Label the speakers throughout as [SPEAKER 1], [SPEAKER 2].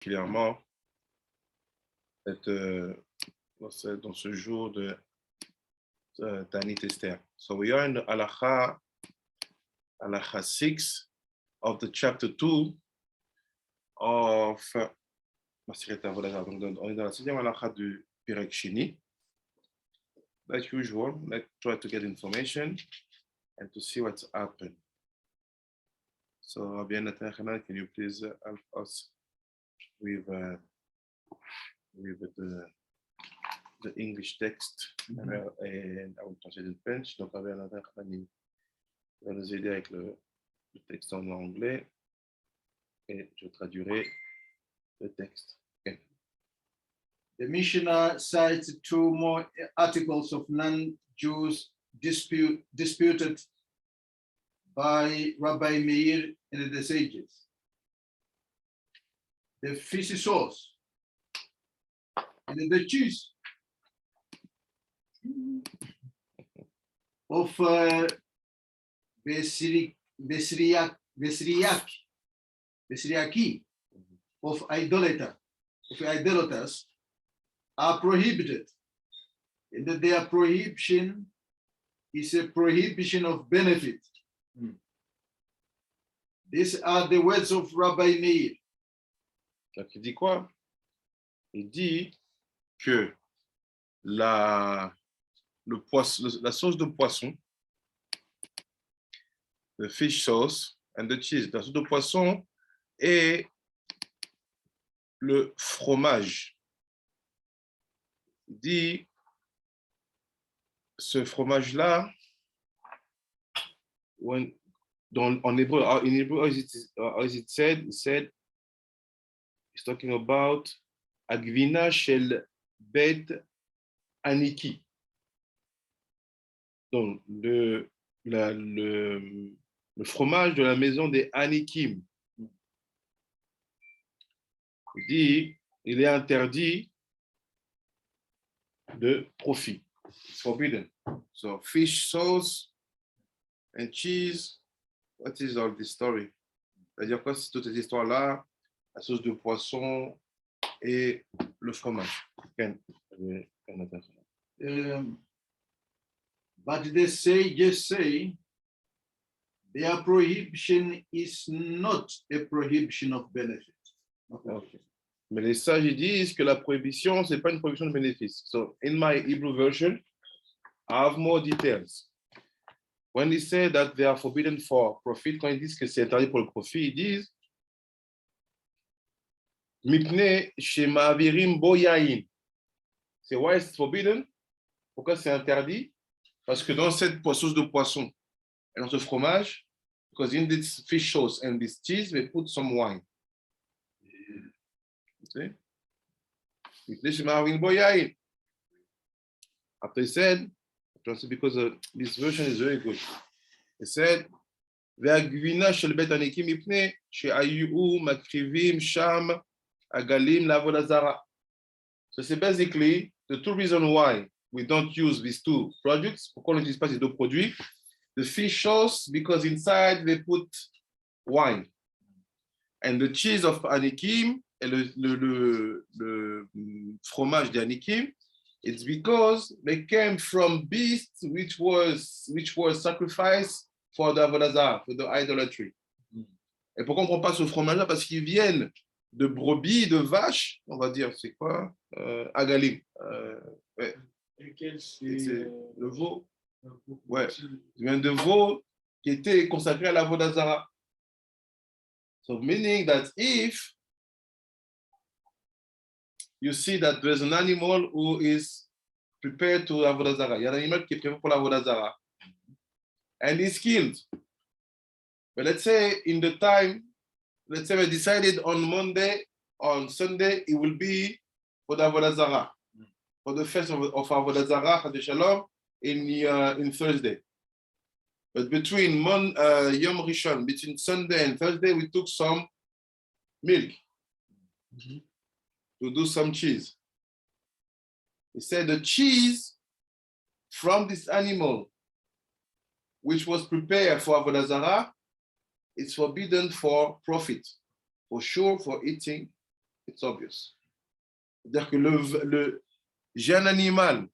[SPEAKER 1] particulièrement dans ce jour de Tanit Esther. So we are in the halacha 6 of the chapter 2 of Maseret Avoda. Donc on est dans la 6e halacha du Perek Shini. Like usual, let's try to get information and to see what's happened. So Rabbi Nathan, can you please help us with the English text, and I will translate in French. Donc Rabbi Nathan va nous aider avec le texte en anglais et je traduirai le texte. Okay.
[SPEAKER 2] The Mishnah cites 2 more articles of non-Jews disputed by Rabbi Meir and the sages. The fish sauce and the cheese of Vesriaki of idolaters are prohibited, and that their prohibition is a prohibition of benefit. These are the words of Rabbi Meir.
[SPEAKER 1] Donc il dit quoi? Il dit que la sauce de poisson, the fish sauce and the cheese, la sauce de poisson et le fromage. Il dit ce fromage-là, en hébreu, in Hebrew, as it said, he's talking about Agvina shel bet aniki. Donc, le fromage de la maison des Anikim. Il dit, il est interdit de profit. It's forbidden. So, fish sauce and cheese, what is all this story? C'est-à-dire quoi, c'est toute cette histoire-là, la sauce de poisson et le fromage.
[SPEAKER 2] But the sages say their prohibition is not a prohibition of benefit.
[SPEAKER 1] Okay. Mais les sages disent que la prohibition, ce n'est pas une prohibition de bénéfice. So, in my Hebrew version, I have more details. When they say that they are forbidden for profit, quand ils disent que c'est interdit pour le profit, ils disent Mipne shemavirim boyain. C'est why it's forbidden? Pourquoi c'est interdit? Parce que dans cette sauce de poisson et dans ce fromage, because in this fish sauce and this cheese, they put some wine. Mipne shemavirim boyain. After he said, because this version is very good. He said, "Ve'agvina shel bet anikim mipne she'ayu makrivim sham agalim la'avoda Zarah." So c'est basically the 2 reasons why we don't use these 2 products. Pourquoi on n'utilise pas ces 2 produits? The fish sauce, because inside they put wine, and the cheese of anikim et le fromage des anikim. It's because they came from beasts which was sacrificed for the Avoda Zarah, for the idolatry. Et pourquoi on ne prend pas ce fromage-là? Parce qu'ils viennent de brebis, de vaches, on va dire, c'est quoi? Agalim. Ouais. C'est le veau. Ouais. Ils viennent de veaux qui étaient consacrés à la Avoda Zarah. So meaning that if you see that there's an animal who is prepared to Avoda Zarah. Il y a un animal qui est prévu pour la Avoda Zarah. And he's killed. But let's say in the time, let's say we decided on Sunday, it will be for the Avoda Zarah. For the fest of Avoda Zarah, Chas Shalom, in Thursday. But between Yom Rishon, between Sunday and Thursday, we took some milk. To do some cheese. He said the cheese from this animal, which was prepared for Avoda Zarah, is forbidden for profit, for sure for eating, It's obvious. C'est-à-dire que j'ai un animal,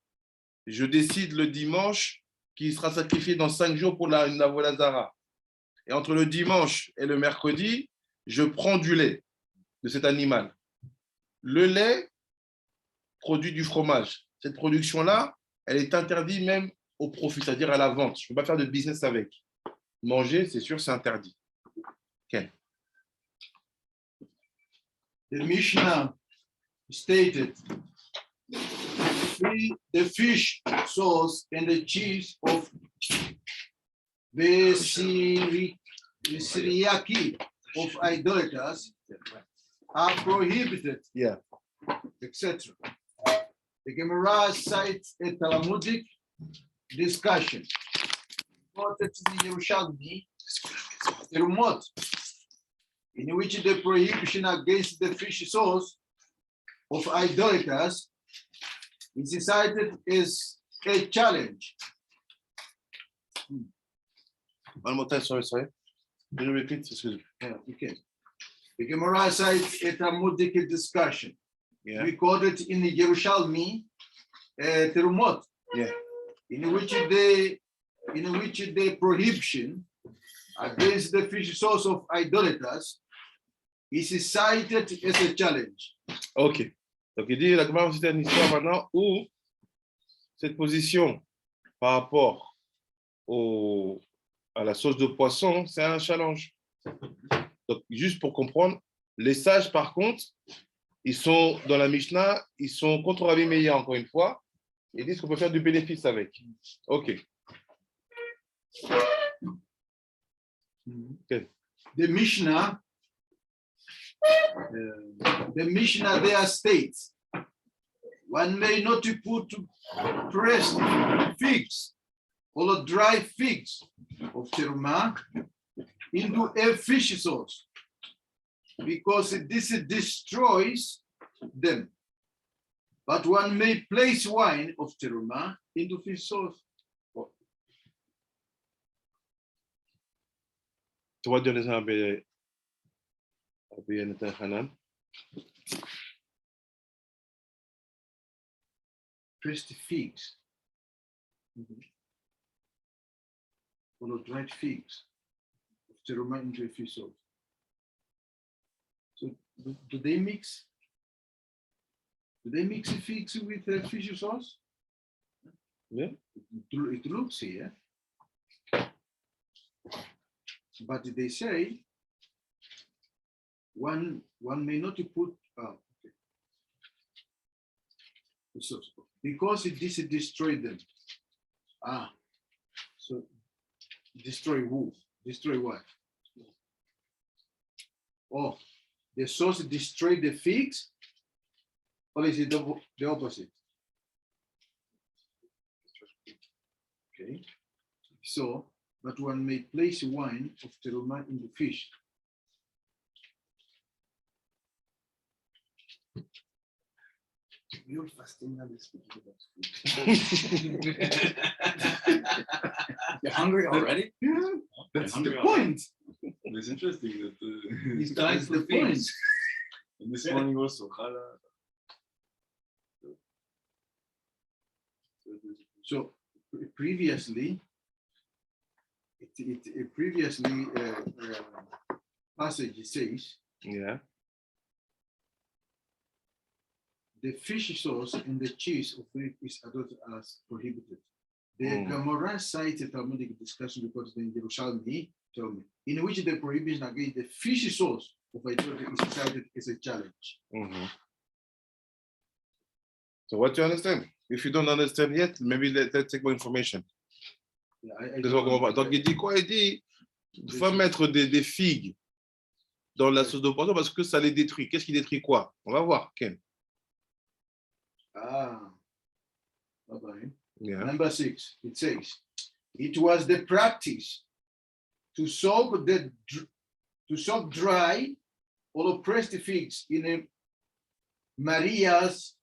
[SPEAKER 1] je décide le dimanche qu'il sera sacrifié dans 5 jours pour une Avoda Zarah. Et entre le dimanche et le mercredi, je prends du lait de cet animal. Le lait produit du fromage. Cette production-là, elle est interdite même au profit, c'est-à-dire à la vente. Je ne peux pas faire de business avec. Manger, c'est sûr, c'est interdit. Okay.
[SPEAKER 2] The Mishnah stated the fish sauce and the cheese of the Syriaki of idolaters are prohibited,
[SPEAKER 1] Yeah.
[SPEAKER 2] etc. The Gemara cites a Talmudic discussion quoted in the Yerushalmi, Talmud, in which the prohibition against the fish sauce of idolaters is cited as a challenge.
[SPEAKER 1] One more time, sorry. Can you repeat?
[SPEAKER 2] Yeah, okay. The Gemara cites a Talmudic discussion.
[SPEAKER 1] Yeah.
[SPEAKER 2] Recorded in the Yerushalmi, Talmud,
[SPEAKER 1] Yeah.
[SPEAKER 2] in which the prohibition against the fish sauce of idolaters is cited as a challenge.
[SPEAKER 1] Ok. Donc il dit, la Gemara c'est une histoire maintenant où cette position par rapport à la sauce de poisson, c'est un challenge. Donc juste pour comprendre, les sages par contre, ils sont dans la Mishnah, ils sont contre Rabbi Meir encore une fois, ils disent qu'on peut faire du bénéfice avec. Ok. Okay.
[SPEAKER 2] The Mishnah there states, one may not put pressed figs or dry figs of teruma into a fish sauce because this destroys them. But one may place wine of teruma into fish sauce.
[SPEAKER 1] Tu vois, Dieu les a appelés Hanan.
[SPEAKER 2] Pressed figs or dried figs of teruma into a fish sauce. So do they mix? Do they mix figs with fish sauce?
[SPEAKER 1] Yeah.
[SPEAKER 2] It looks here, but they say one may not put so, because this destroyed them. So destroy who? Destroy what? Oh, the sauce destroyed the figs, or is it the opposite? Okay, so but one may place wine of teruma in the fish.
[SPEAKER 3] You're fasting and speaking about food. You're hungry already?
[SPEAKER 2] Yeah, that's the point.
[SPEAKER 3] It's interesting that
[SPEAKER 2] He's trying
[SPEAKER 3] that's
[SPEAKER 2] the point.
[SPEAKER 3] And this morning also, challah.
[SPEAKER 2] So previously, passage says,
[SPEAKER 1] Yeah.
[SPEAKER 2] the fish sauce and the cheese of it is adopted as prohibited. The Gemara cites a Talmudic discussion because in Yerushalmi, in which the prohibition against the fish sauce of idolatry is cited as a challenge.
[SPEAKER 1] Mm-hmm. So what do you understand? If you don't understand yet, maybe let's take more information.
[SPEAKER 2] Yeah,
[SPEAKER 1] Donc il dit quoi? Il dit il faut mettre des figues dans la sauce de poisson parce que ça les détruit. Qu'est-ce qui détruit quoi? On va voir, Ken. Yeah.
[SPEAKER 2] Number 6, it says, it was the practice to soak dry or pressed figs in a Maria's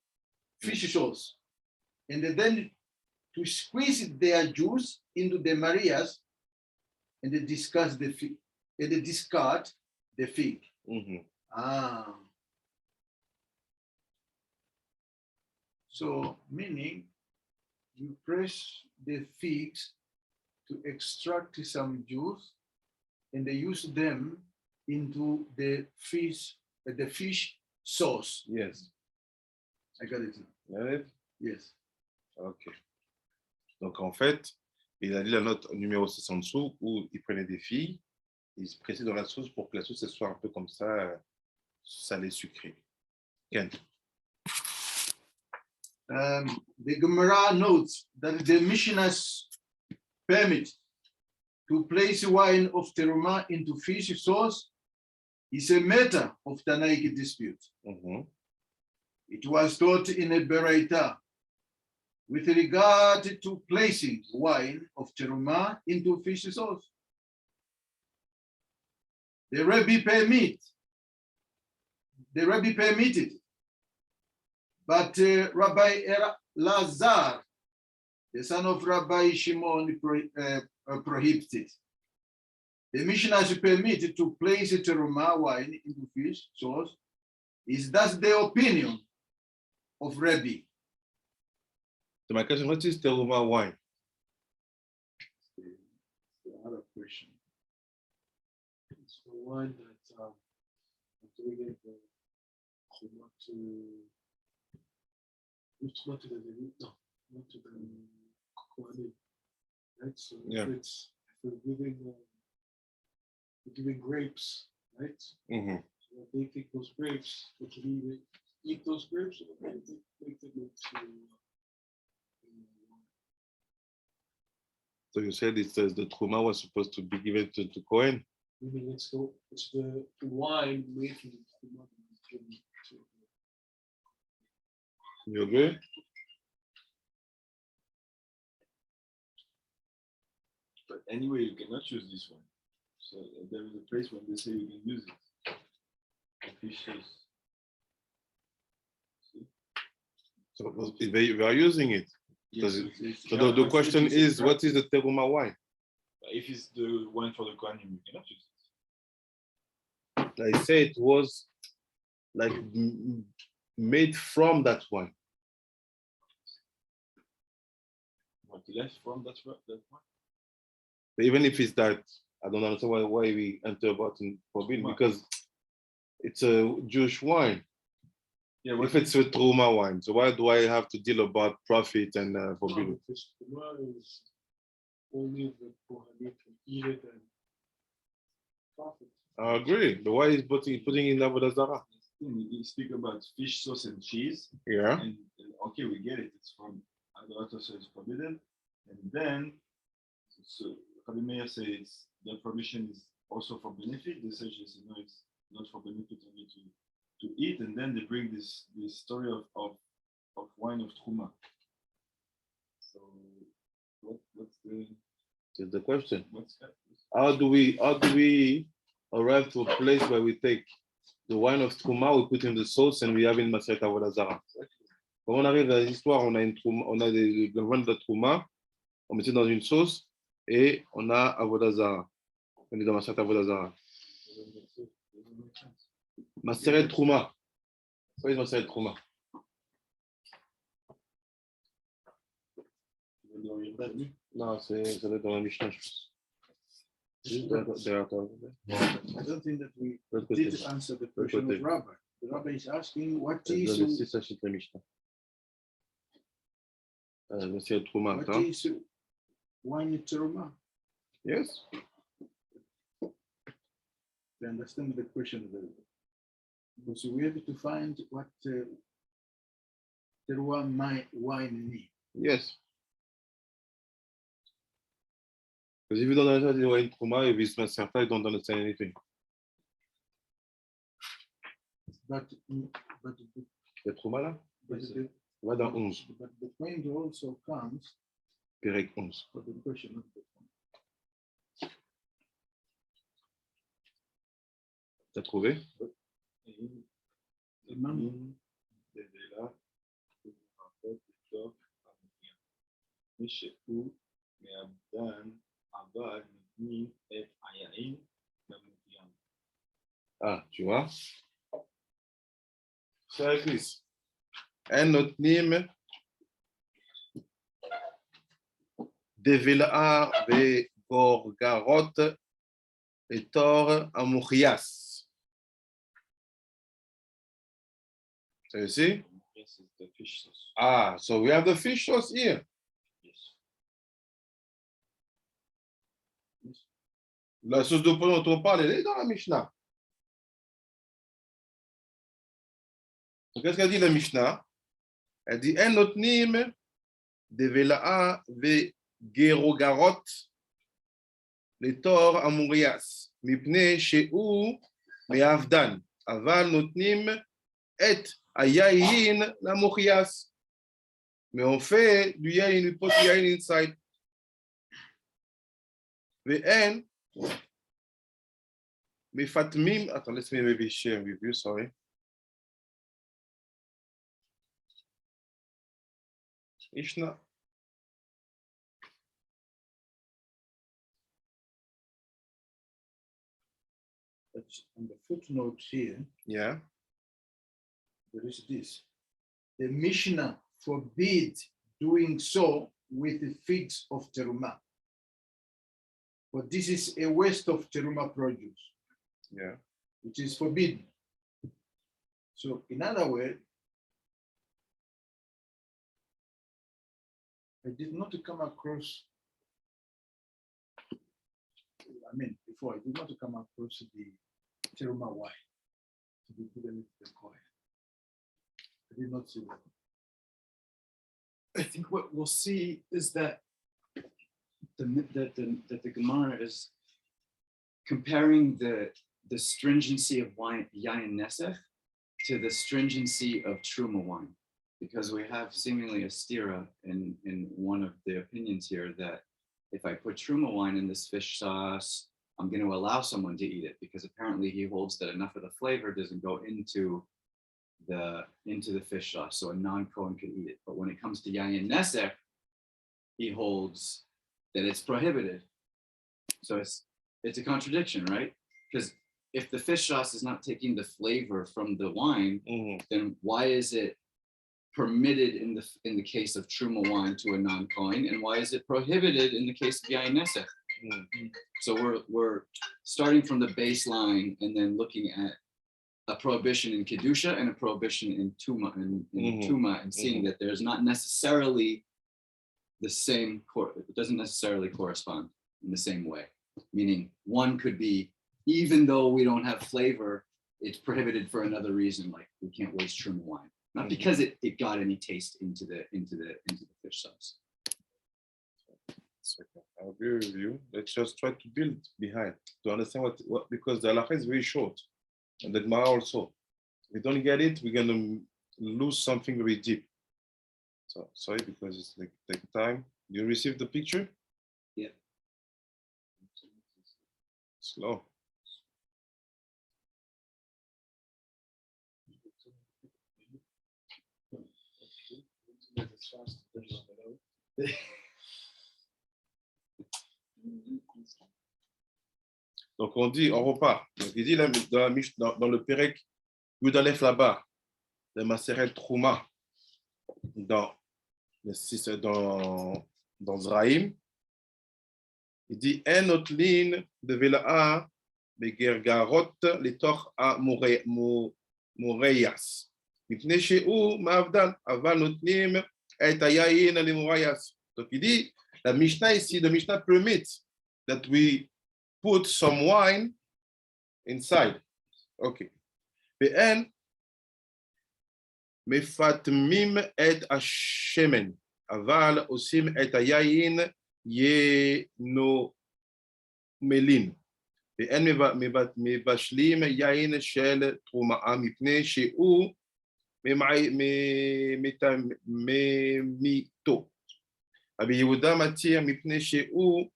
[SPEAKER 2] fish sauce, and then to squeeze their juice into the Maria's and then discard the fig.
[SPEAKER 1] Mm-hmm.
[SPEAKER 2] So, meaning you press the figs to extract some juice, and they use them into the fish sauce.
[SPEAKER 1] Yes.
[SPEAKER 2] I got it.
[SPEAKER 1] Right?
[SPEAKER 2] Yes.
[SPEAKER 1] Ok. Donc en fait, il a dit la note numéro 6 en dessous où il prenait des filles, il se pressait dans la sauce pour que la sauce elle soit un peu comme ça, salée, sucrée. Ken.
[SPEAKER 2] The Gemara notes that the Mishnah's permit to place wine of teruma into fish sauce is a matter of Tanaic dispute.
[SPEAKER 1] Mm-hmm.
[SPEAKER 2] It was taught in a Beraita with regard to placing wine of teruma into fish sauce. The Rabbi permitted, but Rabbi Lazar, the son of Rabbi Shimon, prohibited. The Mishnah is permitted to place teruma wine into fish sauce. Is that the opinion of Rabbi?
[SPEAKER 1] So my question, what is teruma wine?
[SPEAKER 3] Another question. It's the wine that we get not to the Kohanim, right? So
[SPEAKER 1] Yeah.
[SPEAKER 3] if we're giving grapes, right?
[SPEAKER 1] Mm-hmm.
[SPEAKER 3] So they take those grapes, but can we eat those grapes or make them into
[SPEAKER 1] So you said it says the truma was supposed to be given to Cohen.
[SPEAKER 3] meaning it's the wine making the money given to
[SPEAKER 1] You agree?
[SPEAKER 4] But anyway, you cannot use this one. So there is a place when they say you can use it. Officials.
[SPEAKER 1] So they are using it.
[SPEAKER 4] Yes,
[SPEAKER 1] So the question is, what is the teruma wine?
[SPEAKER 4] If it's the wine for the Kohanim, you cannot use it.
[SPEAKER 1] I say it was like made from that wine.
[SPEAKER 4] What left from that wine?
[SPEAKER 1] But even if it's that, I don't understand why we enter about in forbidden, because it's a Jewish wine.
[SPEAKER 4] Yeah,
[SPEAKER 1] if it's a truma wine, so why do I have to deal about profit and forbidden?
[SPEAKER 3] Because the wine is only the Kohanim can eat it and profit.
[SPEAKER 1] I agree. But why is putting in Avoda Zarah?
[SPEAKER 4] You speak about fish sauce and cheese.
[SPEAKER 1] Yeah.
[SPEAKER 4] And okay, we get it. It's from Avoda, so it's forbidden. And then, so Rabbi Meir says the permission is also for benefit. The sages say no, it's not for benefit, only to eat. And then they bring this story of wine of truma. So what's
[SPEAKER 1] the question?
[SPEAKER 4] What's that?
[SPEAKER 1] How do we arrive to a place where we take the wine of truma, we put in the sauce, and we have in Maseret Avoda Zarah? Quand on arrive à l'histoire, on a le vin de la truma, on met ça dans une sauce, et on a Avoda Zarah. On est dans Maseret Avoda Zarah. Maseret truma. What is Maseret truma? Non, ça doit être dans la Mishnah, je pense.
[SPEAKER 2] I don't think that we did answer the question of Rabbi. The Rabbi is asking what is wine teruma?
[SPEAKER 1] Yes.
[SPEAKER 2] I understand the question very well. Because we have to find what teruma wine means.
[SPEAKER 1] Yes. Because if you don't understand the wine truma, if it's not certain, you don't understand anything.
[SPEAKER 2] But
[SPEAKER 1] Le truma là?
[SPEAKER 2] the,
[SPEAKER 1] Va dans 11.
[SPEAKER 2] but the point also comes
[SPEAKER 1] Pérec 11.
[SPEAKER 2] for the question of the point.
[SPEAKER 1] T'as trouvé? Ah, tu vois? C'est avec Nice. Un notnim דבלעה וגורגרות לתור המוחייס. So you see?
[SPEAKER 4] Yes, it's the fish sauce.
[SPEAKER 1] Ah, so we have the fish sauce here.
[SPEAKER 4] Yes.
[SPEAKER 1] La sauce de poisson dont on parle, elle est dans la Mishnah. Donc, qu'est-ce qu'elle dit la Mishnah? Elle dit En notnim devela'a vegerogarot letor à Mourayas mipne she'u me'avdan aval notnim et ayayin la Mourayas. Mais on fait du yayin, we put yayin inside. Ve'en mefatmim. Attends, let me maybe share with you, sorry. Ishna.
[SPEAKER 2] On the footnote here,
[SPEAKER 1] Yeah.
[SPEAKER 2] there is this. The Mishnah forbids doing so with the figs of teruma. But this is a waste of teruma produce,
[SPEAKER 1] Yeah.
[SPEAKER 2] which is forbidden. So, in other words, I did not come across, before I did not come across the teruma wine to be put into the coin. I did not see that.
[SPEAKER 5] I think what we'll see is that the Gemara is comparing the stringency of wine, yayin nesech, to the stringency of truma wine, because we have seemingly a stira in one of the opinions here that if I put truma wine in this fish sauce, I'm going to allow someone to eat it, because apparently he holds that enough of the flavor doesn't go into the fish sauce, so a non-Kohen could eat it. But when it comes to yayin nesech, he holds that it's prohibited. So it's a contradiction, right? Because if the fish sauce is not taking the flavor from the wine, then why is it permitted in the case of truma wine to a non-Kohen, and why is it prohibited in the case of yayin nesech? So we're starting from the baseline and then looking at a prohibition in kedusha and a prohibition in tuma and seeing that there's not necessarily the same, it doesn't necessarily correspond in the same way. Meaning one could be, even though we don't have flavor, it's prohibited for another reason, like we can't waste truma wine, not because it got any taste into the fish sauce.
[SPEAKER 1] I agree with you. Let's just try to build behind to understand what because the halacha is very short, and the Gemara also. If we don't get it, we're gonna lose something very deep. So sorry because it's like take time. You received the picture?
[SPEAKER 5] Yeah.
[SPEAKER 1] Slow. Donc on dit, on repart. Donc il dit dans le Pérec, Yudalef là-bas, le Maseret Trouma, dans Zraïm, il dit un autre ligne de Vela'a, de Gergarot, les torts à Mourayas. Mipne She'u Ma'avdan, Aval Notnim, et Ayayin les Mourayas. Donc il dit, la Mishnah ici, the Mishnah permits that we put some wine inside. Okay. Ve'en mefatmim et hashemen, aval osim et hayayin yenomelin. Ve'en mevashlim yayin shel truma'a mipnei she'u memito. Rabbi Yehuda matir mipnei she'u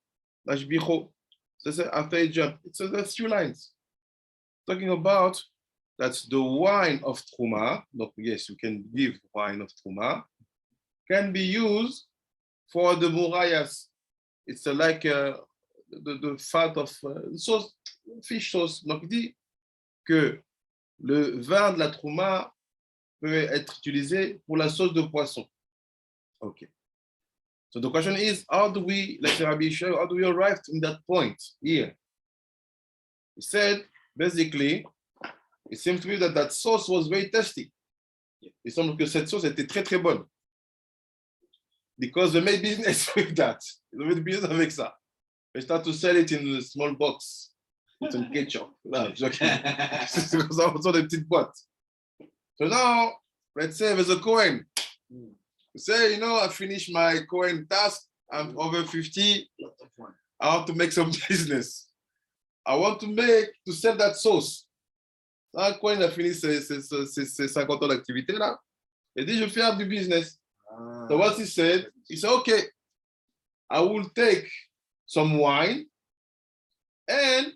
[SPEAKER 1] mashbicho. So after a jump, it's a few lines talking about that's the wine of Truma. Yes, you can give wine of Truma, can be used for the Mourayas. It's like the fat of sauce, fish sauce. Donc, il dit que le vin de la Truma peut être utilisé pour la sauce de poisson. Ok. So the question is, how do we, let's say Rabbi Yishai, how do we arrive in that point here? He said, basically, it seems to me that that sauce was very tasty. Il semble que cette sauce était très très bonne. Because they made business with that. They made business avec ça. They start to sell it in a small box. With some ketchup. No, joking. C'est comme ça, on sort des petites boîtes. So now, let's say there's a Kohen. Say, you know, I finished my Kohen task. I'm over 50. I want to make some business. I want to sell that sauce. Un Kohen a fini ses 50 ans d'activité là. Il dit, je vais faire du business. So what he said, okay, I will take some wine and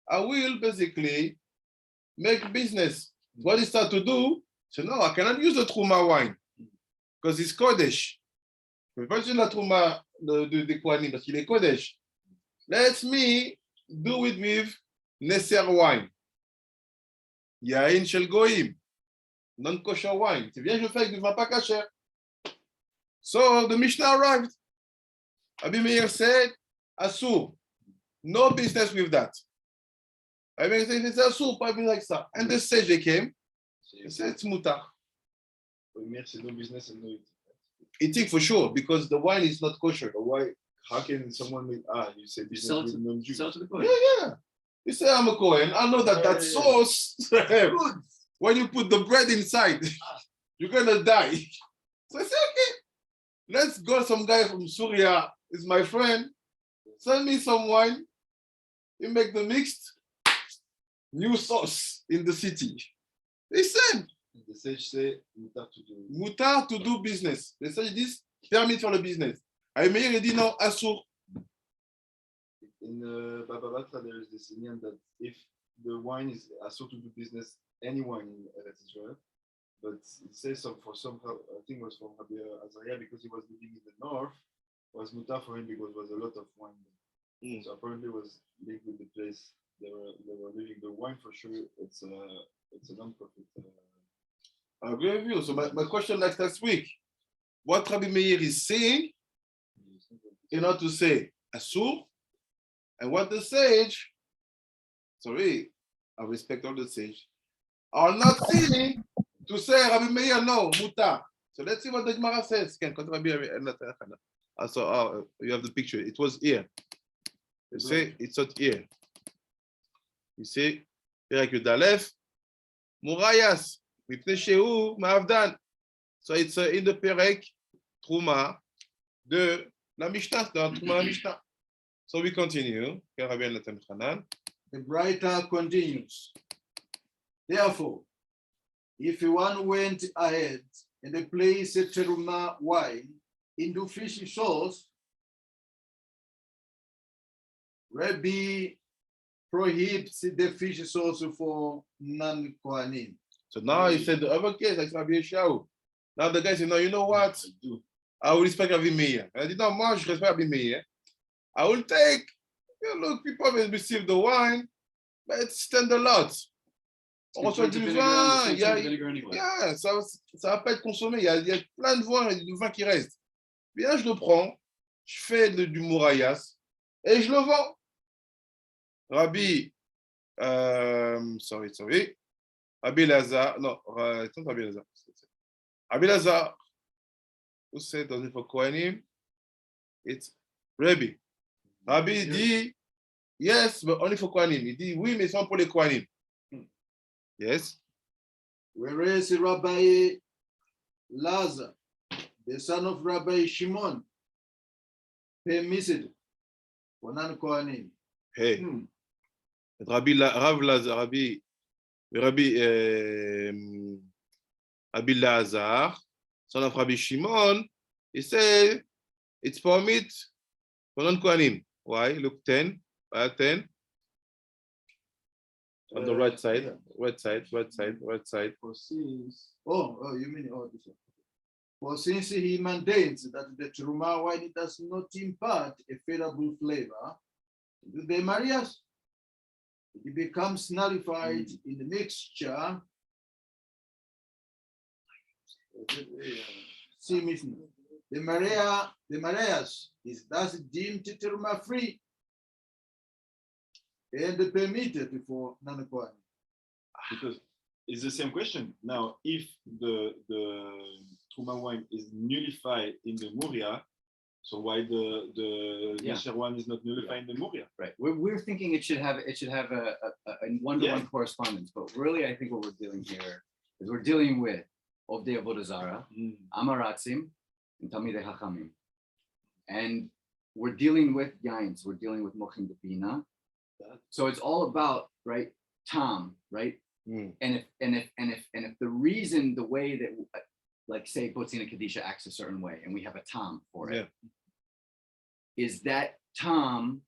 [SPEAKER 1] I will basically make business. What he started to do, so no, I cannot use the Truma wine because it's Kodesh. Je ne peux pas utiliser la Truma de Kohanim parce qu'il est Kodesh. Let me do it with Neser wine. Yain shel goyim, non-kosher wine. C'est bien, je le fais avec du vin pas kasher. So the Mishnah arrived. Rabbi Meir said, Asur, no business with that. Rabbi Meir said, it's Asur, pas like that. And the sage came, he said, it's mutar.
[SPEAKER 4] Meir said no business and no eating.
[SPEAKER 1] Eating for sure, because the wine is not kosher.
[SPEAKER 4] But why? How can someone make, you say business with non-Jew?
[SPEAKER 5] Sell to the Kohen.
[SPEAKER 1] Yeah. You say, I'm a Kohen. I know that sauce, when you put the bread inside, you're going to die. So I said, okay. Let's go. Some guy from Syria is my friend. Send me some wine. You make the mixed new sauce in the city. They said,
[SPEAKER 4] The sage say
[SPEAKER 1] mutar to do business. They said this permit for the business. I may dit no, asur.
[SPEAKER 4] In Baba Batra, there is this opinion that if the wine is asur to do business, any wine in Eretz Israel, but it says for some, I think it was from Rabbi Azariah, because he was living in the north, was mutar for him because there was a lot of wine there. So apparently it was linked with the place they were living. The wine for sure, it's a non-profit.
[SPEAKER 1] I agree with you. So my question like last week, what Rabbi Meir is saying, in order to say asur, and what the sage, sorry, I respect all the sage, are not saying to say Rabbi Meir, no, mutar. So let's see what the Gemara says. So you have the picture. It was here. You say it's not here. You see, Perek Yud Aleph, Mourayas, Mipnei Shehu Ma'avdan. So it's in the Perek Truma de la Mishnah, the Truma Mishnah. So we continue.
[SPEAKER 2] The writer continues. Therefore, if one went ahead and placed a teruma wine into fish sauce, Rabbi prohibits the fish sauce for non-Kohanim.
[SPEAKER 1] So now he said the other case, like Rabbi Yeshua. Now the guy said, no, you know what? I will respect Rabbi Meir. I did not much respect Rabbi Meir. I will take, look, people will receive the wine, but it's stand a lot. Also du vin, ça va pas être consommé. Il y a plein de vin, du vin qui reste. Bien, je le prends, je fais du Mourayas et je le vends. Rabbi, Rabbi Lazar, non, it's not Rabbi Lazar. Rabbi Lazar, who said doesn't it for Kohanim? It's Rabbi. Rabbi dit, yes, but only for Kohanim. Il dit, oui, mais sans pour les Kohanim. Yes.
[SPEAKER 2] Whereas Rabbi Lazar, the son of Rabbi Shimon, permitted for non-Kohanim.
[SPEAKER 1] Hey. Rabbi Lazar, son of Rabbi Shimon, he said it's permit for non-Kohanim. Why? Look 10. On the right side. For
[SPEAKER 2] since, you mean this one. For since he maintains that the Truma wine does not impart a favorable flavor to the Marias, it becomes nullified in the mixture. See, the Mourayas is thus deemed teruma free and permitted for non-Kohanim.
[SPEAKER 4] Because it's the same question. Now, if the Truma wine is nullified in the Mourya, so why the
[SPEAKER 5] Yeah.
[SPEAKER 4] Nesher one is not nullified in the Mourya?
[SPEAKER 5] Right. We're thinking it should have a one-to-one correspondence, but really I think what we're dealing here is we're dealing with Ovdei Avoda Zarah, Amaratzim, and Talmidei Hachamim. And we're dealing with Yains, we're dealing with Mochim Debina. So it's all about, right, Tam, right? And if the reason, the way that, like say Botzina Kadisha acts a certain way and we have a Tam for it, is that Tam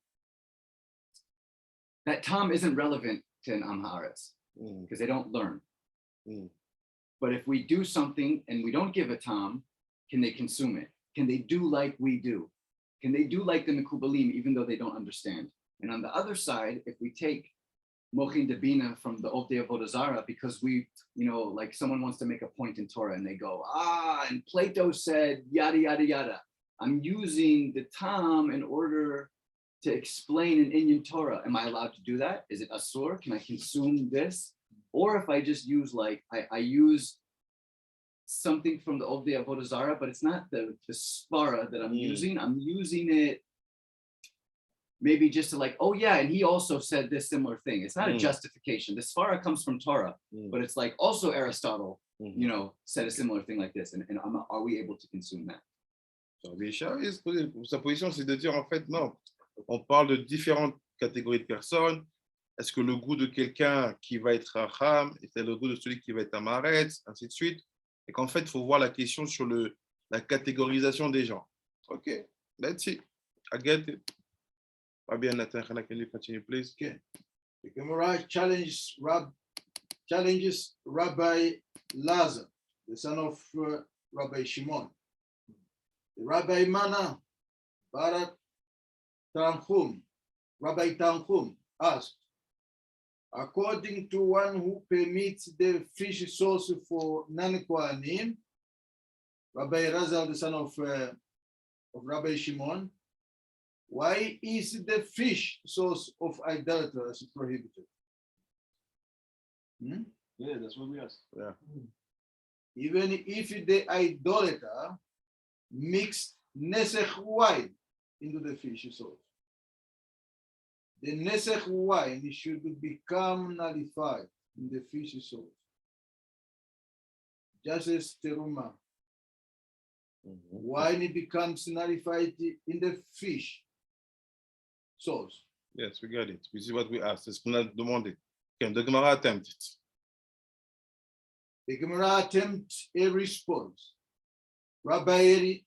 [SPEAKER 5] isn't relevant to an Am Haaretz because they don't learn. But if we do something and we don't give a Tam, can they consume it? Can they do like we do? Can they do like the Mekubalim even though they don't understand? And on the other side, if we take Mochin Debina from the Ovdei Avoda Zarah, because we, like someone wants to make a point in Torah and they go, and Plato said, yada, yada, yada. I'm using the Tam in order to explain an Inyan Torah. Am I allowed to do that? Is it Asur? Can I consume this? Or if I just use I use something from the Ovdei Avoda Zarah, but it's not the Svara that I'm using it maybe just to and he also said this similar thing. It's not a justification. The Svara comes from Torah, but it's like also Aristotle, said a similar thing like this. And are we able to consume that?
[SPEAKER 1] Sa position, c'est de dire en fait, non, on parle de différentes catégories de personnes. Est-ce que le goût de quelqu'un qui va être Racham est le goût de celui qui va être Amaretz, ainsi de suite? Et qu'en fait, il faut voir la question sur la catégorisation des gens. OK, let's see. I get it. Fabian, Nathan, can you continue, please?
[SPEAKER 2] Okay. The Gemara challenges Rabbi Lazar, the son of Rabbi Shimon. The Rabbi Mana, Barak Tanchum, Rabbi Tanchum asked, according to one who permits the fish sauce for non-Kohanim, Rabbi Razal, the son of Rabbi Shimon, why is the fish sauce of idolaters prohibited?
[SPEAKER 4] Yeah, that's what we asked.
[SPEAKER 1] Yeah.
[SPEAKER 2] Even if the idolater mixed Nesech wine into the fish sauce, the Nesech wine should become nullified in the fish sauce, just as teruma. Wine becomes nullified in the fish sauce.
[SPEAKER 1] Yes, we got it. This is what we asked. C'est ce qu'on a demandé. Okay, the Gemara attempted.
[SPEAKER 2] The Gemara attempts a response. Rabbi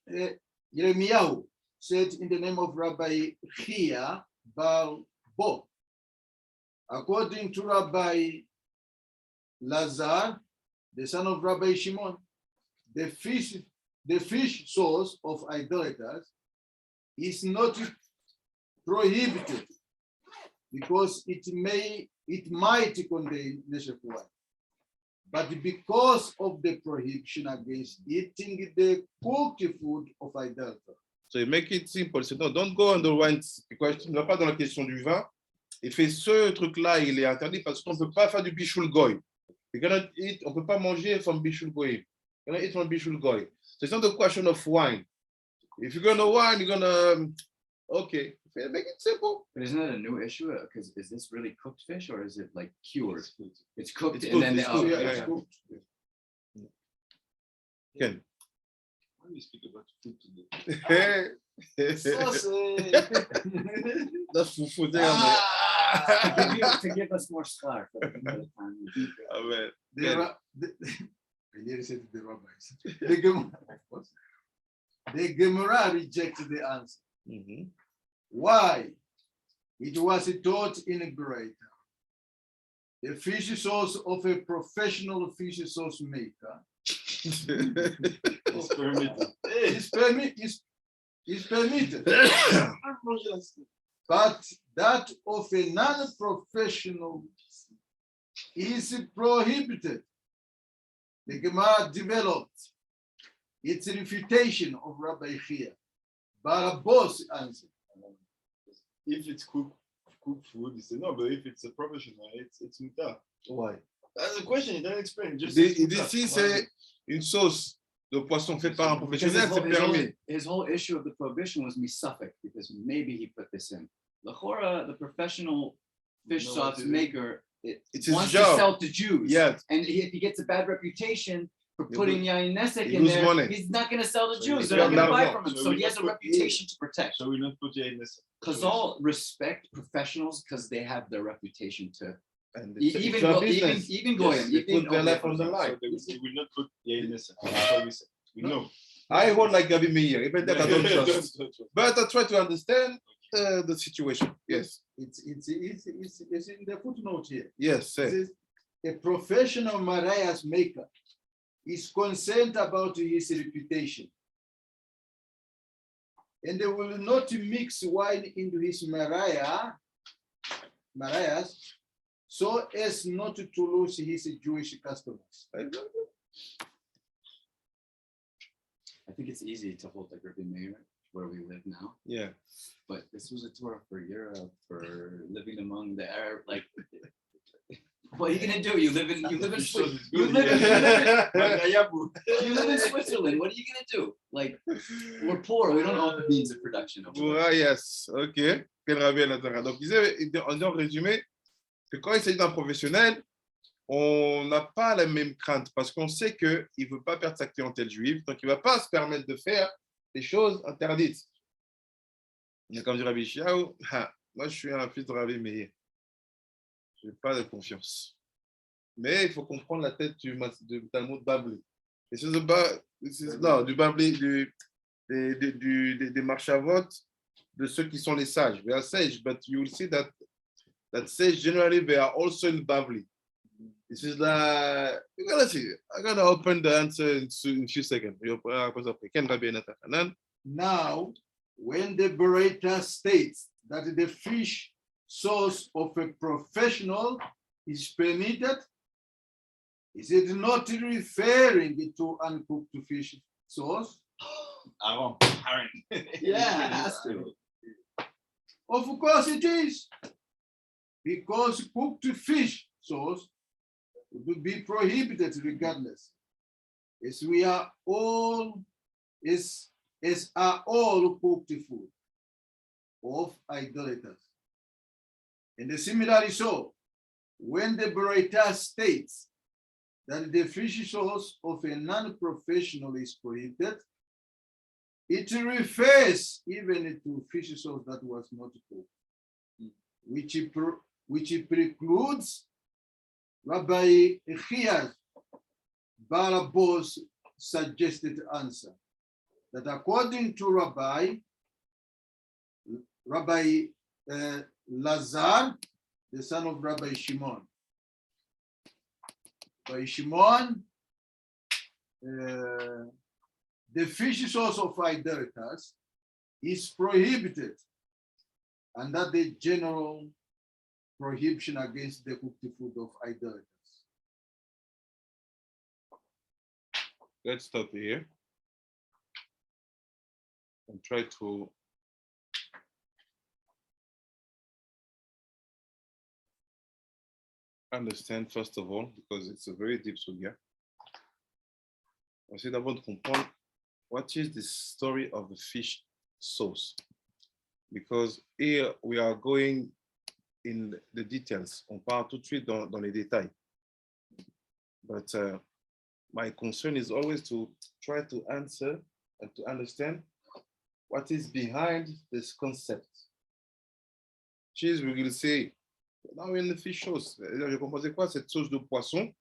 [SPEAKER 2] Yirmiyahu said in the name of Rabbi Chia Bar Bo, according to Rabbi Lazar, the son of Rabbi Shimon, the fish sauce of idolaters is not prohibited because it might contain Nesher wine. But because of the prohibition against eating the cooked food of idolater.
[SPEAKER 1] So you make it simple. So no, don't go on the wine, because tu ne vas pas dans la question du vin. Et fait ce truc-là, il est interdit parce qu'on ne peut pas faire du bishul goy. On ne peut pas manger from bishul goy. You cannot eat from bishul goy. So it's not a question of wine. If you're going to wine, you're going to, okay, make it simple.
[SPEAKER 5] But isn't that a new issue? Because is this really cooked fish or is it like cured? It's cooked,
[SPEAKER 1] It's
[SPEAKER 5] and then
[SPEAKER 1] cooked,
[SPEAKER 5] it's
[SPEAKER 1] cooked.
[SPEAKER 4] Ken, why do we speak about food today?
[SPEAKER 1] That's fufu.
[SPEAKER 5] to give us more schlar for the time.
[SPEAKER 1] Amen.
[SPEAKER 2] I nearly said the rabbis. The Gemara rejected the answer. Why? It was taught in a greater. The fish sauce of a professional fish sauce maker
[SPEAKER 4] It's permitted.
[SPEAKER 2] is permitted. But that of a non-professional is prohibited. The Gemara developed. It's a refutation of Rabbi Chia. Barabos answered.
[SPEAKER 4] If it's cooked food, he said no, but if it's a professional, it's mutar.
[SPEAKER 1] Ouais.
[SPEAKER 4] That's the question, he doesn't explain. Just
[SPEAKER 1] Ici, c'est une sauce de poisson faite par un professionnel, c'est permis.
[SPEAKER 5] His whole issue of the prohibition was misafek, because maybe he put this in. The professional fish sauce maker
[SPEAKER 1] It's
[SPEAKER 5] wants
[SPEAKER 1] his
[SPEAKER 5] to
[SPEAKER 1] job.
[SPEAKER 5] sell to Jews.
[SPEAKER 1] Yes.
[SPEAKER 5] And if he gets a bad reputation for putting yain nesek
[SPEAKER 1] he
[SPEAKER 5] in
[SPEAKER 1] lose
[SPEAKER 5] there,
[SPEAKER 1] money.
[SPEAKER 5] he's not going to sell to
[SPEAKER 4] So
[SPEAKER 5] Jews.
[SPEAKER 4] he's
[SPEAKER 5] They're not going to buy
[SPEAKER 1] not
[SPEAKER 5] from him.
[SPEAKER 4] so
[SPEAKER 5] So
[SPEAKER 4] we
[SPEAKER 5] he has
[SPEAKER 4] not
[SPEAKER 5] a
[SPEAKER 4] put-
[SPEAKER 5] reputation to protect.
[SPEAKER 4] So we not put in this.
[SPEAKER 5] Because all respect professionals because they have their reputation to
[SPEAKER 1] And
[SPEAKER 5] even
[SPEAKER 1] it's a
[SPEAKER 5] go,
[SPEAKER 1] business.
[SPEAKER 5] even goyim,
[SPEAKER 1] They
[SPEAKER 5] even
[SPEAKER 1] put their life on the
[SPEAKER 4] So
[SPEAKER 1] line.
[SPEAKER 4] we will not put in this. That's what we said. We know.
[SPEAKER 1] I hold like Gabi Meir, even that I don't trust.
[SPEAKER 4] Don't trust.
[SPEAKER 1] But I try to understand the situation. Yes.
[SPEAKER 2] It's in the footnote here.
[SPEAKER 1] Yes,
[SPEAKER 2] It
[SPEAKER 1] say.
[SPEAKER 2] says, a professional Mourayas maker is concerned about his reputation. And they will not mix wine into his Mourayas so as not to lose his Jewish customers.
[SPEAKER 5] I think it's easy to hold like Rabbi Meir where we live now,
[SPEAKER 1] Yeah.
[SPEAKER 5] but this was a Torah for Europe, for living among the Arab. Like, what are you gonna do? You live in Switzerland. You live in Switzerland. What are you gonna do? Like, we're poor. We don't own the means of production. over there.
[SPEAKER 1] Mourayas, ok. Quel rabbi à l'intérieur. Donc, il disait en résumé que quand il s'agit d'un professionnel, on n'a pas la même crainte parce qu'on sait qu'il ne veut pas perdre sa clientèle juive, donc il ne va pas se permettre de faire des choses interdites. Mais comme dit Rabbi Shiaou, moi je suis un fils de Rabbi Meir. Je n'ai pas de confiance. Mais il faut comprendre la tête du Talmud Babli. Et c'est non, du Babli, des marchavot, de ceux qui sont les sages. They are sage, but you will see that sage generally they are also in Babli. This is the, you're gonna see. I'm gonna open the answer in a few seconds.
[SPEAKER 2] Now, when the Beretta states that the fish sauce of a professional is permitted, is it not referring to uncooked fish sauce?
[SPEAKER 4] Aaron.
[SPEAKER 5] Yeah, it has to.
[SPEAKER 2] Of course it is. Because cooked fish sauce would be prohibited regardless. As we are all, as are all cooked food of idolaters. And similarly so, when the Beretta states that the fish sauce of a non-professional is prohibited, it refers even to fish sauce that was not cooked, which precludes Rabbi Chia's Barabos suggested answer that according to Rabbi Lazar, the son of Rabbi Shimon. By Shimon, the fish sauce of idolaters is prohibited, and that the general prohibition against the cooked food of idolaters.
[SPEAKER 1] Let's stop here and try to understand first of all, because it's a very deep sugya. On essaie d'abord de comprendre what is the story of the fish sauce, because here we are going in the details. On part tout de suite dans les détails. But my concern is always to try to answer and to understand what is behind this concept. Cheese, we will say, now in the fish sauce, je comprenais quoi, cette sauce de poisson,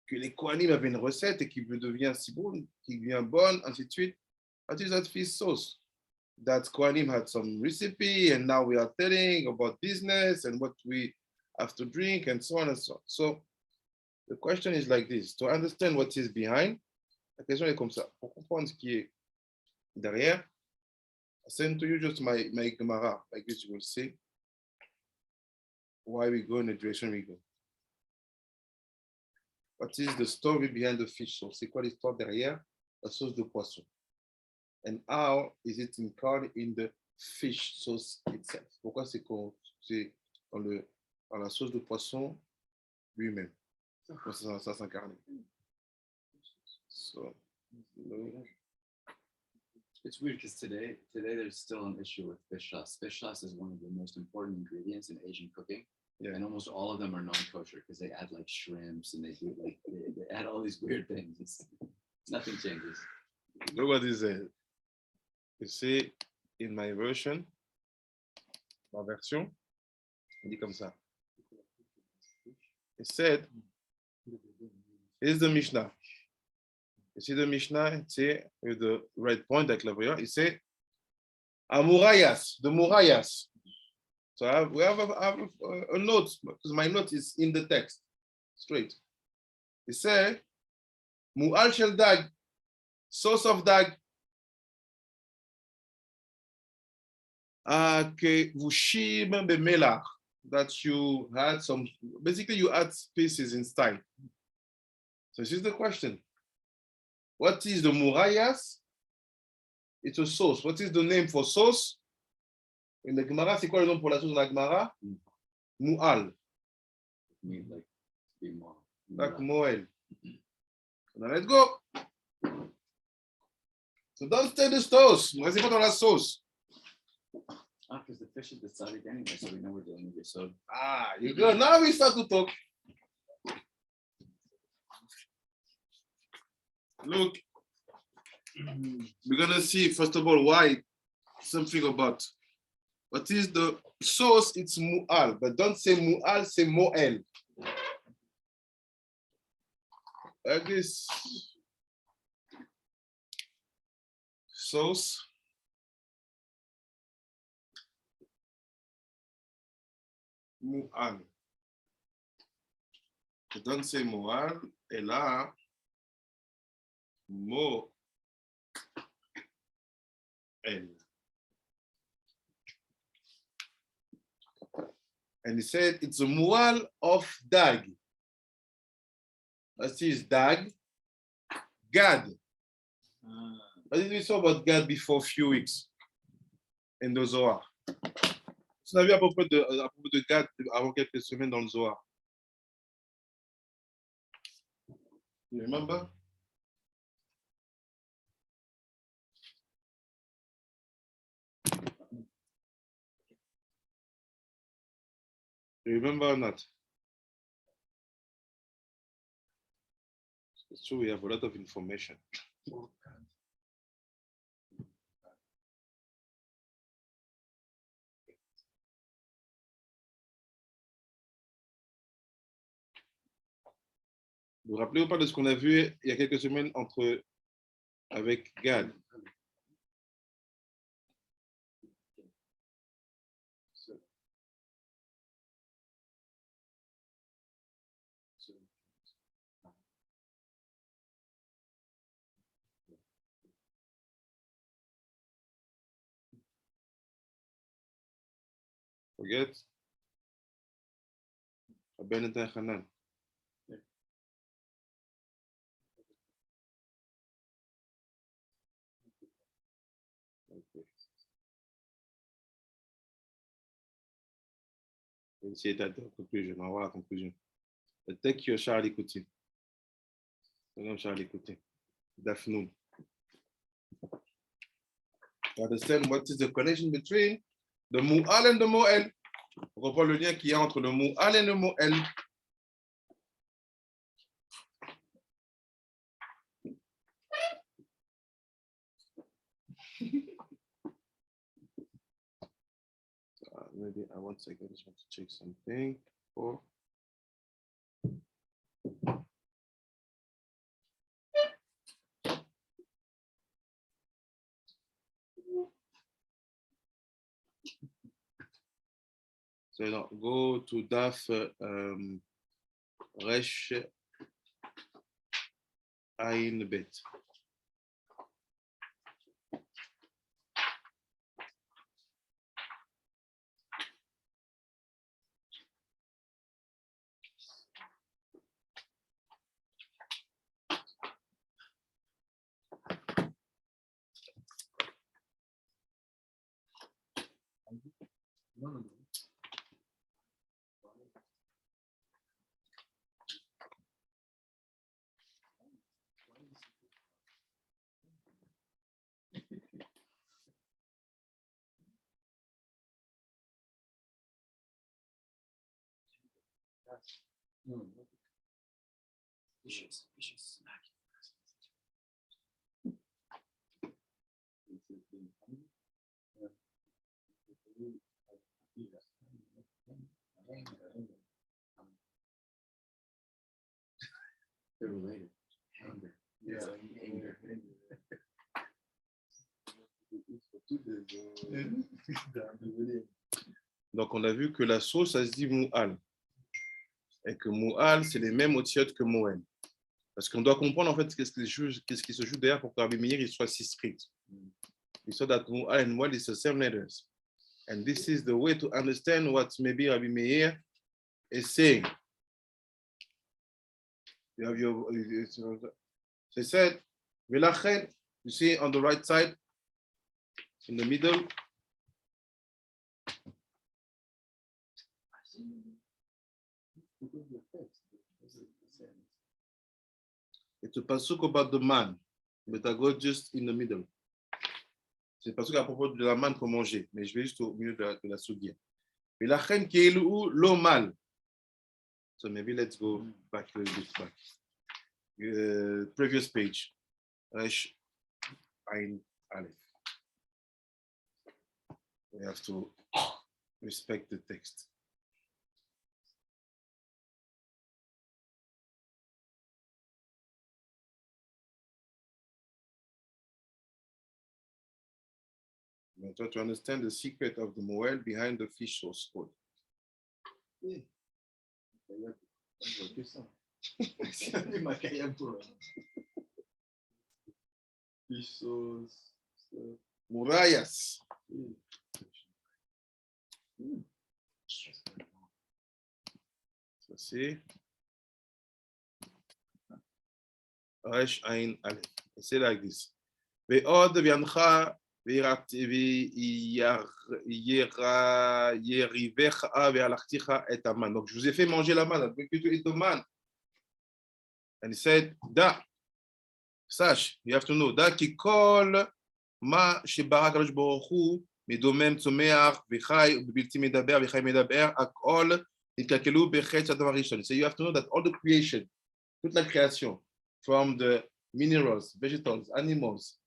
[SPEAKER 1] que les Kohanim avaient une recette et qui devient si bonne, qui devient bonne, ainsi de suite. What is that fish sauce? That Kohanim had some recipe, and now we are telling about business and what we have to drink, and so on and so on. So the question is like this: to understand what is behind, la question est comme ça. Pour comprendre ce qui est derrière, I send to you just my Gemara, like this you will see why we go in the direction we go. What is the story behind the fish sauce? C'est quoi l'histoire derrière la sauce de poisson. And how is it incarnate in the fish sauce itself? Pourquoi c'est dans la sauce de poisson lui-même? Ça s'incarne. So,
[SPEAKER 5] It's weird because today there's still an issue with fish sauce. Fish sauce is one of the most important ingredients in Asian cooking.
[SPEAKER 1] Yeah.
[SPEAKER 5] And almost all of them are non-kosher because they add like shrimps and they do like they add all these weird things. Nothing changes.
[SPEAKER 1] look what it says. You see, in my version, ma version, il dit comme ça. It said, here's the Mishnah. You see the Mishnah, c'est with the red point, like it said, Mourayas, the Mourayas. So we have a note, because my note is in the text, straight. It said, Mu'al shel dag, sauce of dag, kevushim bemelach, that you had some, basically you add species in style. So this is the question. What is the Mourayas? It's a sauce. What is the name for sauce? In the Gemara, c'est quoi le nom pour la sauce dans la Gemara? Mu'al.
[SPEAKER 5] Mean like be more.
[SPEAKER 1] Like Moel. Now let's go. So don't stay the sauce. Ne restez pas dans la sauce.
[SPEAKER 5] Because the fish is decided anyway, so we know we're dealing with it. So
[SPEAKER 1] You go. Now we start to talk. Look, we're gonna see first of all why something about what is the sauce. It's mu'al, but don't say mu'al, say mo'el. Like this. Sauce. Mu'al. Don't say mu'al, et là, mo'el. And he said it's a mu'al of dag. That is dag, gad. What did we saw about gad before a few weeks in the Zohar? On a vu à propos de gad avant quelques semaines dans le Zohar. You remember? You remember or not? It's true, we have a lot of information. Vous vous rappelez ou pas de ce qu'on a vu il y a quelques semaines avec Gad? Forget? Ben et Hanan. Même si c'est la conclusion, on va voir la conclusion. Take your Charles écouter. Charles écouter. Dafnoun. Understand what is the connection between the Mu'al and the Mo'el. On reprend le lien qu'il y a entre le Mu'al et le Mo'el. Maybe I want to just want to check something for. So now go to Daf Resh Ayin Bet.
[SPEAKER 2] No. No.
[SPEAKER 5] You should smack They're related. Anger.
[SPEAKER 2] Yeah.
[SPEAKER 5] Anger.
[SPEAKER 1] Donc, on a vu que la sauce, ça se dit mou'al. Et que mou'al, c'est les mêmes otiotes que moël. Parce qu'on doit comprendre, en fait, qu'est-ce qui se joue derrière pour que Rabbi Meir il soit si strict. We saw that mu'al and mu'al is the same letters. And this is the way to understand what maybe Rabbi Meir is saying. You have your, they said, Velachen, you see on the right side, in the middle. It's a pasuk about the man, but I go just in the middle. C'est pas à propos de la manne qu'on mangeait, mais je vais juste au milieu de la soudia. Velachen kielu lo mal. So maybe let's go back a little bit back. Previous page. Resh Ain Aleph. We have to respect the text. Now try to understand the secret of the moel behind the fish sauce code. Mourayas. Ça c'est Resh Ain Aleph. C'est like this. Ve'od viancha yerivecha ve'alachticha et aman. Donc je vous ai fait manger la manne. And he said, da, sache, you have to know, da ki kol ma shebara kadosh baruch hu מדומם צומח וחי ובלתי מדבר וחי מדבר, הכל נתקלקלו בחטא האדם הראשון. So you have to know that all the creation, toute la création, from the minerals, vegetables, animals,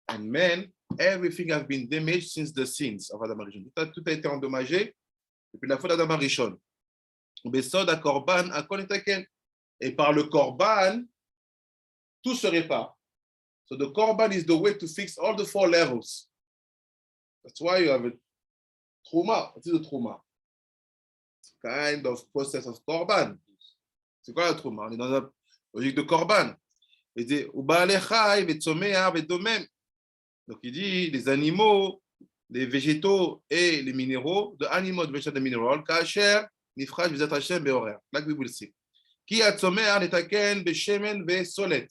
[SPEAKER 1] and men, everything has been damaged since the sins of Adam Arishon. Tout a été endommagé depuis la faute d'Adam Arishon. Besod korban, akol netaken. Et par le korban, tout se répare. So the korban is the way to fix all the 4 levels. That's why you have a trauma. What is a trauma? It's kind of process of korban. C'est quoi le trauma? On est dans la logique de korban. Il dit, donc il dit les animaux, les végétaux et les minéraux, the animal, the vegetable, the mineral, kasher, nifrash, vizat Hashem, beorer. Like we will see. Ki a tzomeah netaken beshemen vesolet.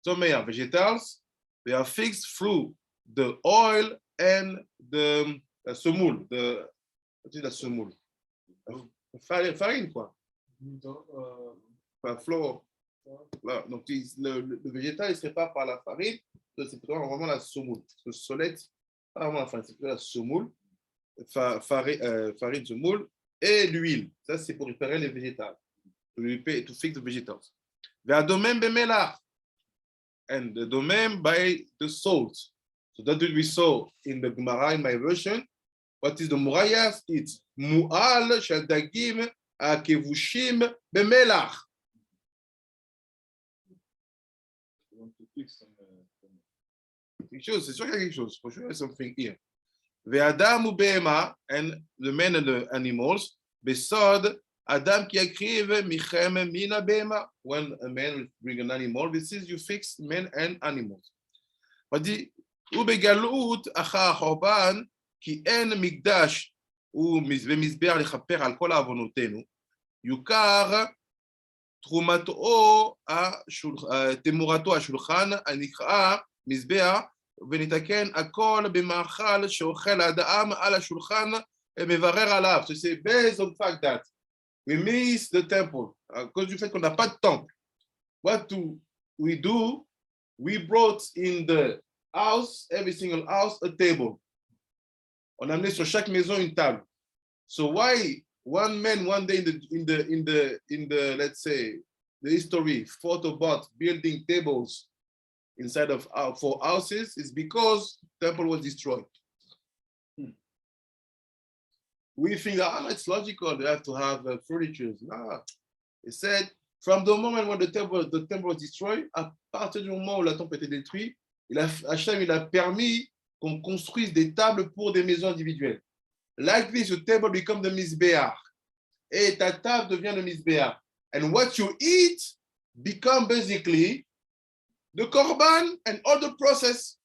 [SPEAKER 1] Tzomeah, vegetables, they are fixed through the oil and the semoule. What is la semoule? Farine, quoi. Flour. Voilà. Donc, le végétal, il se répare par la farine. C'est plutôt vraiment la semoule. Le solette, pas vraiment la farine, c'est plutôt la semoule. Farine, semoule et l'huile. Ça, c'est pour réparer les végétales. To fix the vegetables. And the domain by the salt. So that's what we saw in the Gemara in my version. What is the Mourayas? It's mu'al shel dagim akevushim bemelach. Quelque chose, c'est sûr qu'il y a quelque chose. For sure, there's something here. Ve'adam u'be'ema, and the men and the animals. Besod Adam qui écrive michem mina be'ema. When a man will bring an animal, this is you fix men and animals. On dit ובגלות אחר החורבן, כי אין מקדש ומזבח לכפר על כל עוונותינו, יוכר תמורתו השולחן הנקרא מזבח ונתקן הכל במאכל שאוכל האדם על השולחן ומברר עליו. So c'est based on the fact that we miss the temple. À cause du fait qu'on n'a pas de temple. What do we do? We brought in the house, every single house, a table. On a amené sur chaque maison une table. So why one man one day in the let's say the history thought about building tables inside of for houses is because the temple was destroyed. We think that it's logical, they have to have furniture. Nah, it said from the moment when the temple was destroyed, à partir du moment où la temple était détruite, Hachem il a permis qu'on construise des tables pour des maisons individuelles. Like this, the table becomes the Mizbeach. Et ta table devient le Mizbeach. And what you eat become basically the Korban and all the process.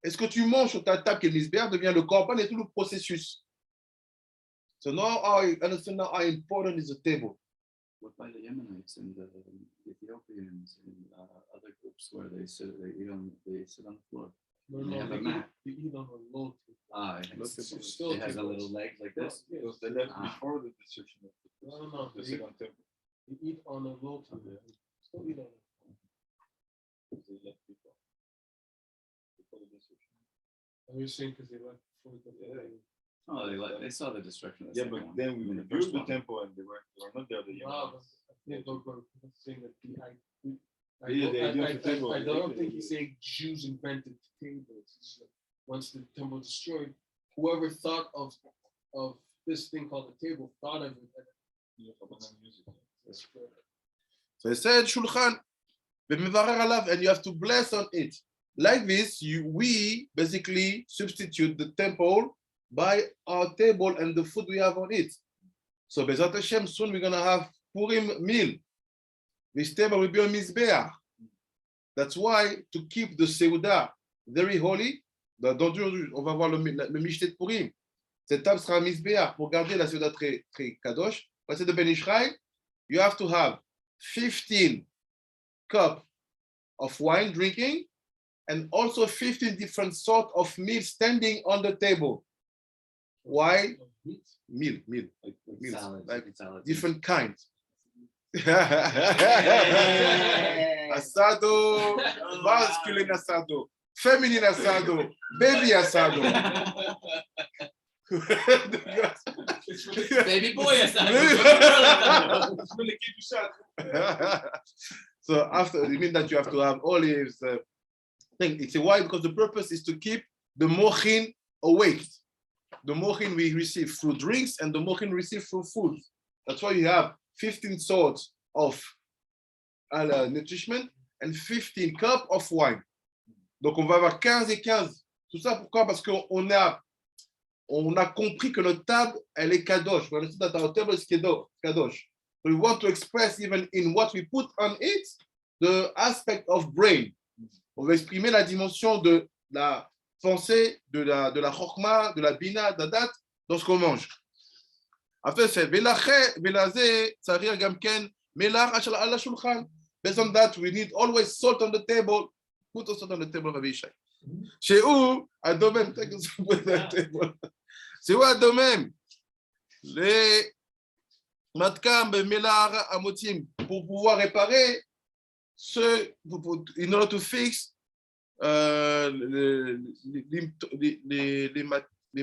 [SPEAKER 1] Et ce que tu manges sur ta table qui est le Mizbeach devient le Korban et tout le processus. So now I understand now how important is the table.
[SPEAKER 5] What by the Yemenites and the Ethiopians and other groups where they sit on the floor.
[SPEAKER 3] No,
[SPEAKER 5] They have a
[SPEAKER 3] they
[SPEAKER 5] mat.
[SPEAKER 3] eat on a low table.
[SPEAKER 5] It has a little leg like this.
[SPEAKER 3] Yes.
[SPEAKER 4] Because they left before the destruction of the
[SPEAKER 3] No.
[SPEAKER 4] the second temple.
[SPEAKER 3] They eat on a low table. Still eat on it.
[SPEAKER 4] They left before the destruction.
[SPEAKER 3] And you're saying because they left before the
[SPEAKER 5] Oh, they saw the destruction of the
[SPEAKER 4] Yeah,
[SPEAKER 5] second
[SPEAKER 4] but
[SPEAKER 5] one.
[SPEAKER 4] then
[SPEAKER 5] I
[SPEAKER 4] we
[SPEAKER 5] mean, the
[SPEAKER 4] rebuilt
[SPEAKER 5] first
[SPEAKER 4] the
[SPEAKER 5] one.
[SPEAKER 4] temple and they were not there. The
[SPEAKER 3] Wow,
[SPEAKER 4] Yemenites.
[SPEAKER 3] I think we're saying that
[SPEAKER 4] Yeah, the idea of the table.
[SPEAKER 3] I don't think he's saying Jews invented tables. It's like once the temple was destroyed, whoever thought of this thing called the table thought of it. That's correct.
[SPEAKER 1] So it said Shulchan, and you have to bless on it. Like this, we basically substitute the temple by our table and the food we have on it. So Bezat Hashem, soon we're going to have Purim meal. This table will be on Mizbeach. That's why, to keep the Seudah very holy, on va voir le Mishneh de Purim. Cette table sera un Mizbeach pour garder la Seudah très, très kadosh. Parce que de Ben Ishraï, you have to have 15 cups of wine drinking and also 15 different sorts of meals standing on the table. Why? Meal. Meals,
[SPEAKER 5] Salad.
[SPEAKER 1] different kinds. Asado, masculine asado, feminine asado, baby asado.
[SPEAKER 5] Baby boy
[SPEAKER 1] So after, you mean that you have to have olives. It's why, because the purpose is to keep the mochin awake. The mochin we receive through drinks and the mochin receive through food. That's why you have 15 sorts of nutrition and 15 cups of wine. Donc on va avoir 15 et 15. Tout ça pourquoi? Parce qu'on a compris que notre table, elle est kadosh. We understand that our table is kadosh. We want to express even in what we put on it, the aspect of brain. On va exprimer la dimension de la pensée, de la chokma, de la bina, d'adat, dans ce qu'on mange. Après, c'est velazé, sarir gamken, melar achal ala shulchan. Based on that, we need always salt on the table. Put salt on the table, Rabbi Yishai. Chez où, à Domem, c'est où à Domem? Les matkam, melar, amotim, pour pouvoir réparer in order to fix les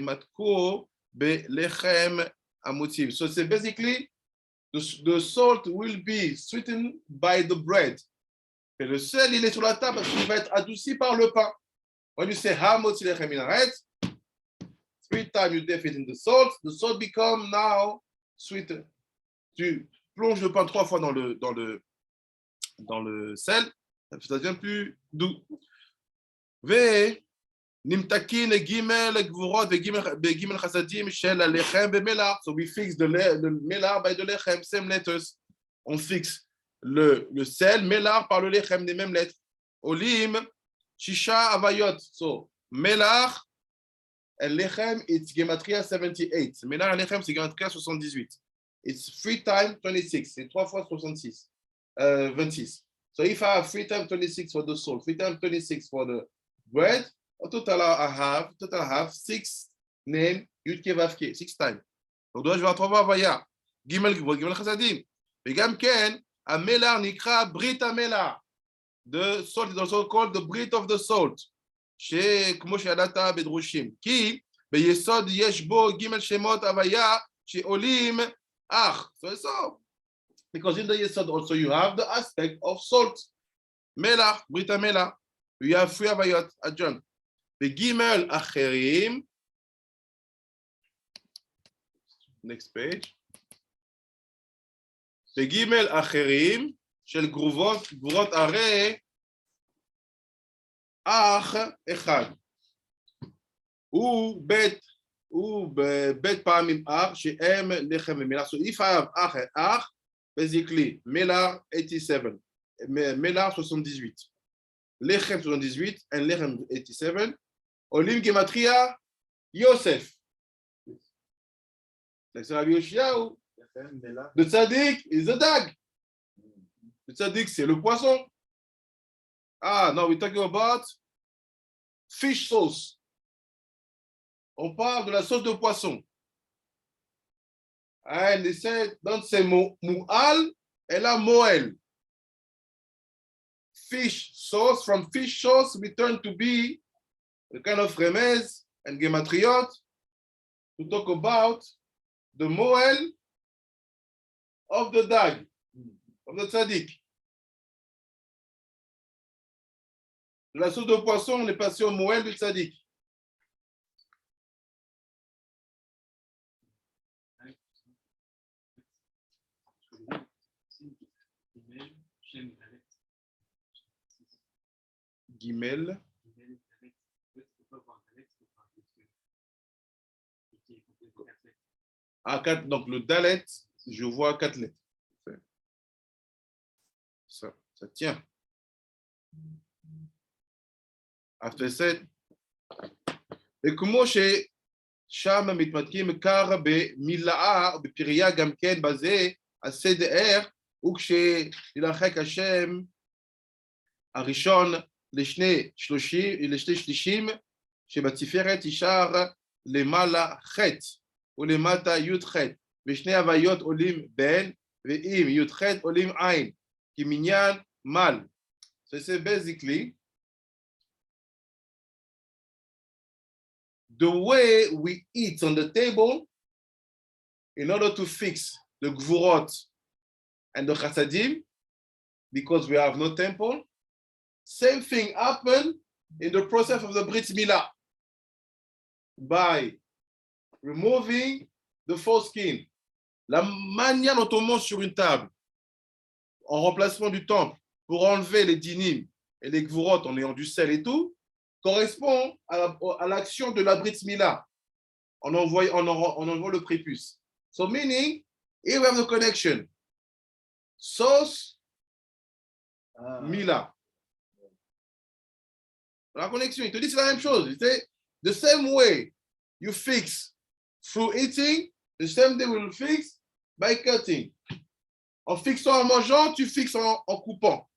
[SPEAKER 1] matko belechem amotim. So it's basically the salt will be sweetened by the bread. Et le sel, il est sur la table parce qu'il va être adouci par le pain. When you say hamot lechem minaret, 3 times you dip it in the salt become now sweeter. Tu plonges le pain 3 fois dans le sel, ça devient plus doux. Nimtakin gimel gvurot gimel chasadim shel alechem bemelar. So we fix the melar by the lechem, same letters. On fixe le sel, melar par le lechem, des mêmes lettres. Olim shisha avayot. So melar and lechem, it's gematria 78. Melar and lechem, c'est gematria 78. It's 3 times 26. C'est 3 fois 66. 26. So if I have 3 times 26 for the salt, 3 times 26 for the bread, total I have 6 names Yud Ke Vav Ke, 6 times. Donc, je vais retrouver Havaya, Gimel Gvurot, Gimel Chasadim. וגם כן, המלח נקרא ברית המלח. The salt is also called the Brit of the salt. שכמו שידעת בדרושים. כי ביסוד יש בו ג' שמות הוויה שעולים אח. So, because in the יסוד also you have the aspect of salt. מלח, ברית המלח. You have 3 הוויות adjoint. בג' אחרים, next page. בג' אחרים של גבורות הרי אח אחד. הוא בית פעמים אח שהם לחם ומלח. So if I have אח, basically מלח 87, מלח 78, לחם 78 and לחם 87, עולים גימטריה יוסף. זה רבי יאשיהו. The tzaddik is the dag. The tzaddik, c'est le poisson. Now we're talking about fish sauce. On parle de la sauce de poisson. And they said, don't say mu'al, elle a moel. Fish sauce, from fish sauce, we turn to be a kind of remez and gematriot to talk about the moel of the dag, of the tzaddik. La sauce de poisson, on est passé au moel du tzaddik. Gimel. 4, donc le dalet, je vois 4 lettres. Ça tient. After that, וכמו ששם מתמתקים קר במילאה, בפריה גם כן בזה, הסדר, וכשילחק השם הראשון לשני שלישים, שבתפארת ישר למעלה חטא, ולמטה י' חטא, ושני הוויות עולים בין, ועם י' חטא עולים עין, כמניין מל. So it's basically the way we eat on the table in order to fix the gvurot and the chasadim, because we have no temple. Same thing happened in the process of the Brit Milah by removing the foreskin. La manière dont on mange sur une table en remplacement du temple pour enlever les dinim et les gvurot en ayant du sel et tout, correspond à l'action de la Brit Milah. On envoie le prépuce. So meaning, here we have the connection. Sauce, Milah. La connexion, il te dit c'est la même chose. Il dit, the same way you fix through eating, the same day we will fix by cutting. En fixant en mangeant, tu fixes en coupant.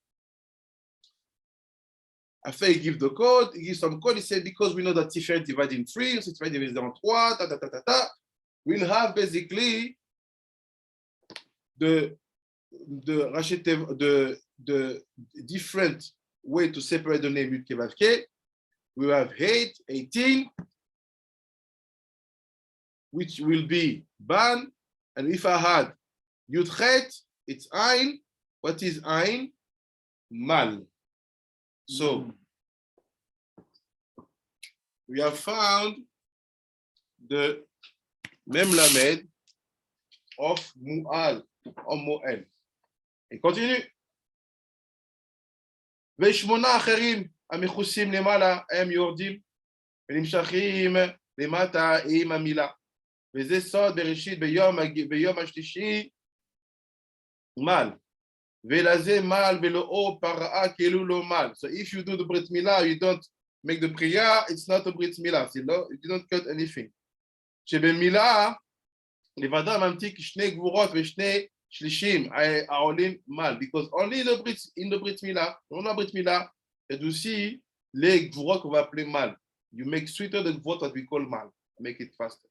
[SPEAKER 1] After he gives the code, he gives some code, he said, because we know that Tiferet divided in 3, so Tiferet divided in 3, we'll have basically the different way to separate the name Yud Ke Vav Ke. We have 18, which will be ban, and if I had Yud Chet, it's Ein. What is Ein? Mal. So, we have found the Mem Lamed of Mu'al, or Mo'el. Et continue. ושמונה אחרים המכוסים למעלה הם יורדים ונמשכים למטה עם המילה. וזה סוד בראשית ביום השלישי מל. ולזה מל ולאו פרעה כאילו לא מל. So if you do the Brit Milah, you don't make the prayer, it's not a Brit Milah. You don't cut anything. שבמילה לבדה ממתיק שני גבורות ושני שלישים העולים mal, because only in the Brit Milah, on a Brit Milah, et aussi les gvurot qu'on va appeler mal. You make sweeter the what we call mal. Make it faster.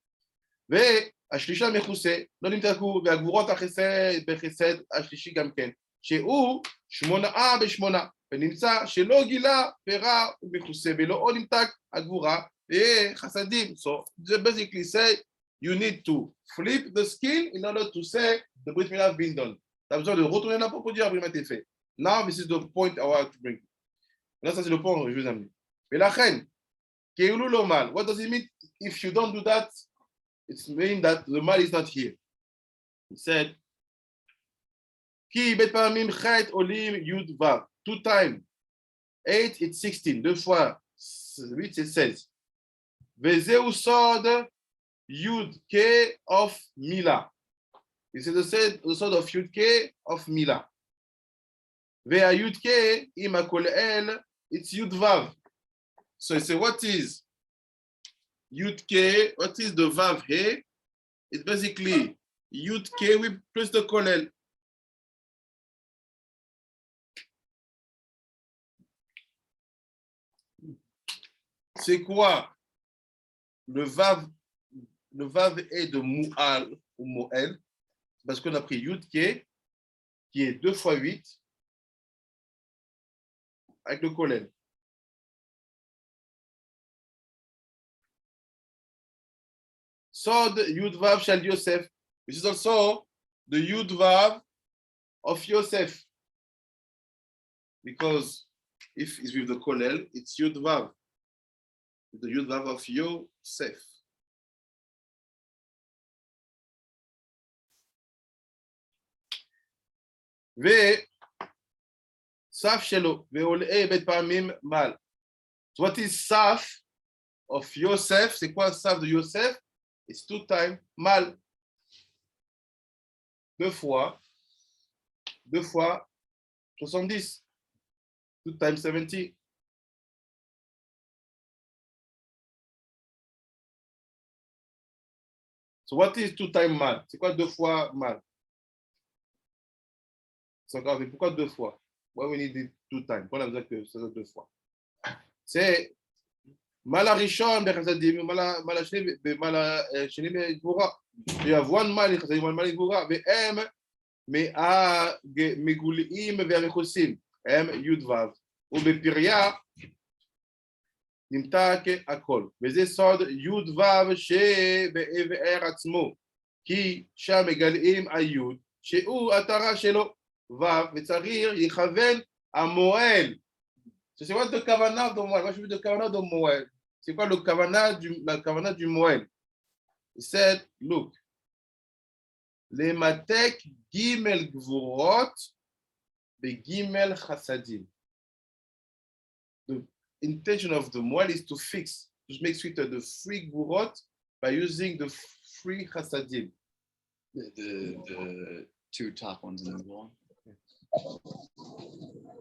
[SPEAKER 1] והשלישה מכוסה, לא נמתקו, והגבורות החסד בחסד השלישי גם כן, שהוא 8 ב8, ונמצא שלא גילה פרה ומכוסה, ולא עוד נמתק הגבורה וחסדים. So they basically say you need to flip the skin in order to say the brit milah has been done. Tu as besoin de retourner là pour dire brit milah a été fait. Now this is the point I want to bring. Là ça c'est le point que je veux amener. Mais la reine, keulu lo mal, what does it mean if you don't do that? It means that the mal is not here. He said, Ki bet pamim chet olim yud vav. 2 times 8, it's 16. 2 fois 8, it's 16. Vezeu sod yud ke of mila. This is the sod of yud ke of mila. Vea yud ke ima kol el, it's yud vav. So he said, what is Yud K, what is the Vav He? It's basically Yud K with plus the Kolel. C'est quoi le Vav He de Mou'al ou Mo'el? Parce qu'on a pris Yud K qui est 2 fois 8 avec le Kolel. Sod Yud Vav Shal Yosef, which is also the Yud Vav of Yosef. Because if it's with the Kolel, it's Yud Vav. The Yud Vav of Yosef. Ve Saf Shelo, Ve'ol'e bet pamim mal. So what is Saf of Yosef? C'est quoi Saf de Yosef? It's 2 times mal. 2 fois 70. 2 times 70. So what is 2 times mal? C'est quoi 2 fois mal? C'est encore, mais pourquoi 2 fois? Why we need it 2 times? Pourquoi on a besoin que ça soit 2 fois? C'est mal arishon bechassadim, mal ashni shni begvura. You have 1 mal in chassadim, 1 mal in gvura. Ve'em megulim ve'amechosim. Em yud vav. ובפריה נמתק הכל, וזה סוד יוד וו שבבאר עצמו, כי שם מגלים היוד שהוא התרה שלו, וו וצריך יכוון המועל. C'est quoi le kavana de Moël? Moi je veux le kavana de Moël. C'est quoi le kavana du Moël? He said, look, les matek gimel gvurot be gimel chassadim. The intention of the Moël is to fix, to make sweeter the 3 gvurot by using the 3 chassadim.
[SPEAKER 5] The 2 top ones in the wall.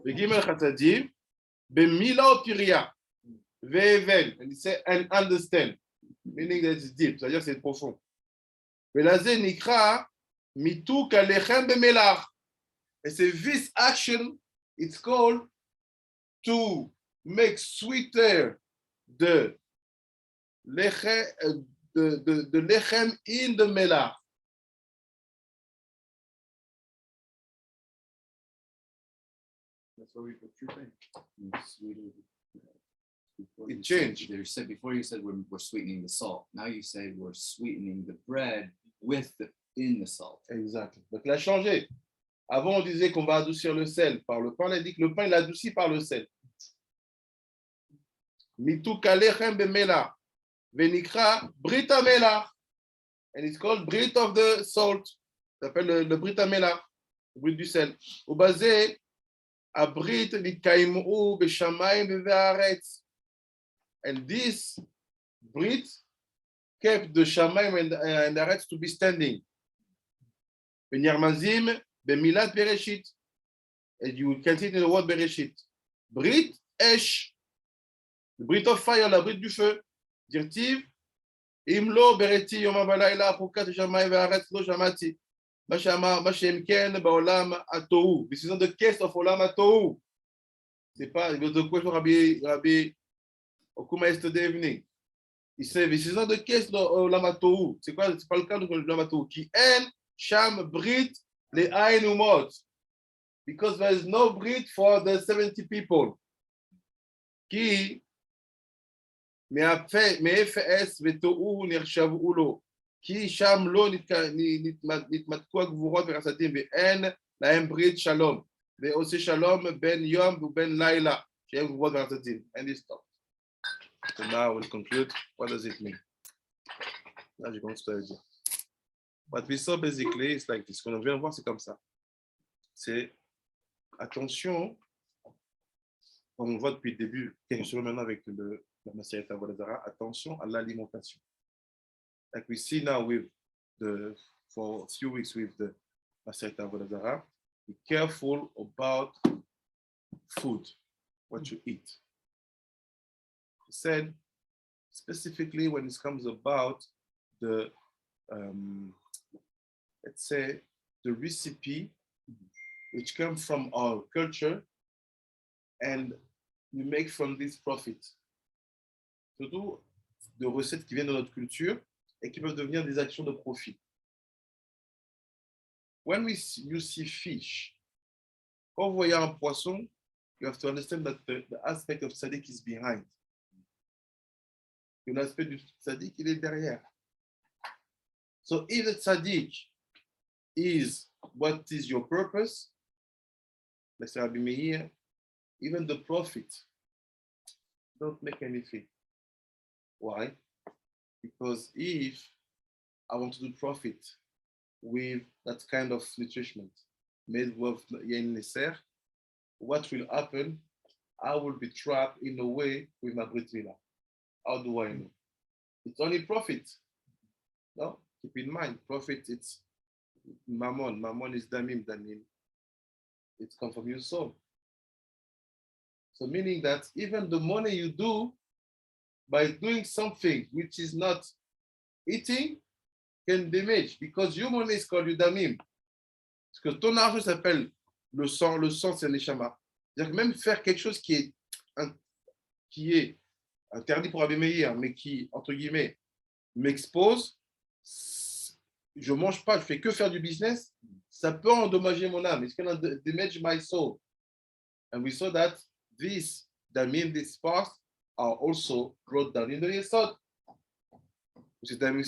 [SPEAKER 1] The gimel chassadim. Bemila piria, ve'evel, and he said, and understand, meaning that it's deep, c'est-à-dire c'est profond. Velazé nikra mituk alechem bemelach. And so this action, it's called to make sweeter the lechem in the melach. That's what we put you It changed.
[SPEAKER 5] You said before you said we're sweetening the salt. Now you say we're sweetening the bread in the salt.
[SPEAKER 1] Exact. Donc il a changé. Avant on disait qu'on va adoucir le sel par le pain. On a dit que le pain il est adouci par le sel. Mituk alechem bemelach venikra brit hamelach, and it's called brit of the salt. Ça s'appelle le brit hamelach, le brit du sel. Au basé Abrit nikaimu b'shamayim ve'aretz, and this brit kept the shamayim and the aretz to be standing. V'nirmazim b'milat bereshit, and you can see it in the word bereshit. Brit esh, the brit of fire, la brit du feu. Dirtiv imlo bereti yom ha'valayla chukat shamayim ve'aretz lo shamati. This is not the case of Olam HaTohu. C'est pas the question Rabbi Okuma yesterday evening. He said, this is not the case of Lamatou. C'est pas le cas de Lamatou. Qui en sham brit le ain umot. Because there is no brit for the 70 people. Qui מאפס ותוהו נחשבו לו, כי שם לא נתמתקו הגבורות וחסדים, ואין להם ברית שלום, ועושה שלום בין יום ובין לילה, שהם גבורות וחסדים. And this stop. So now we'll conclude. What does it mean? Là, j'ai commencé à dire. What we saw basically, it's like this. Ce qu'on vient de voir, c'est comme ça. C'est attention, comme on voit depuis le début, sur maintenant avec la Maseret Avoda Zarah, attention à l'alimentation. Like we see now for a few weeks with the Maseret Avoda Zarah, be careful about food, what you eat. He said, specifically when it comes about the, let's say, the recipe which come from our culture, and we make from this profit. Surtout de recettes qui viennent de notre culture et qui peuvent devenir des actions de profit. When you see fish, quand vous voyez un poisson, you have to understand that the aspect of tzaddik is behind. L'aspect du tzaddik, il est derrière. So if the tzaddik is what is your purpose, let's say Rabbi Meir, even the profit don't make anything. Why? Because if I want to do profit with that kind of nutrition made with Yain Neser, what will happen? I will be trapped in a way with my Brit Milah. How do I know? It's only profit. No, keep in mind, profit, it's Mammon. Mammon is Damim. It comes from your soul. So meaning that even the money you do by doing something which is not eating can damage, because your money is called Yudamim. Parce que ton argent s'appelle le sang c'est Neshama. C'est-à-dire que même faire quelque chose qui est interdit pour Rabbi Meir, mais qui, entre guillemets, m'expose, je ne mange pas, je ne fais que faire du business, ça peut endommager mon âme. It's going to damage my soul. And we saw that these parts are also brought down in the Yesod. C'est dans le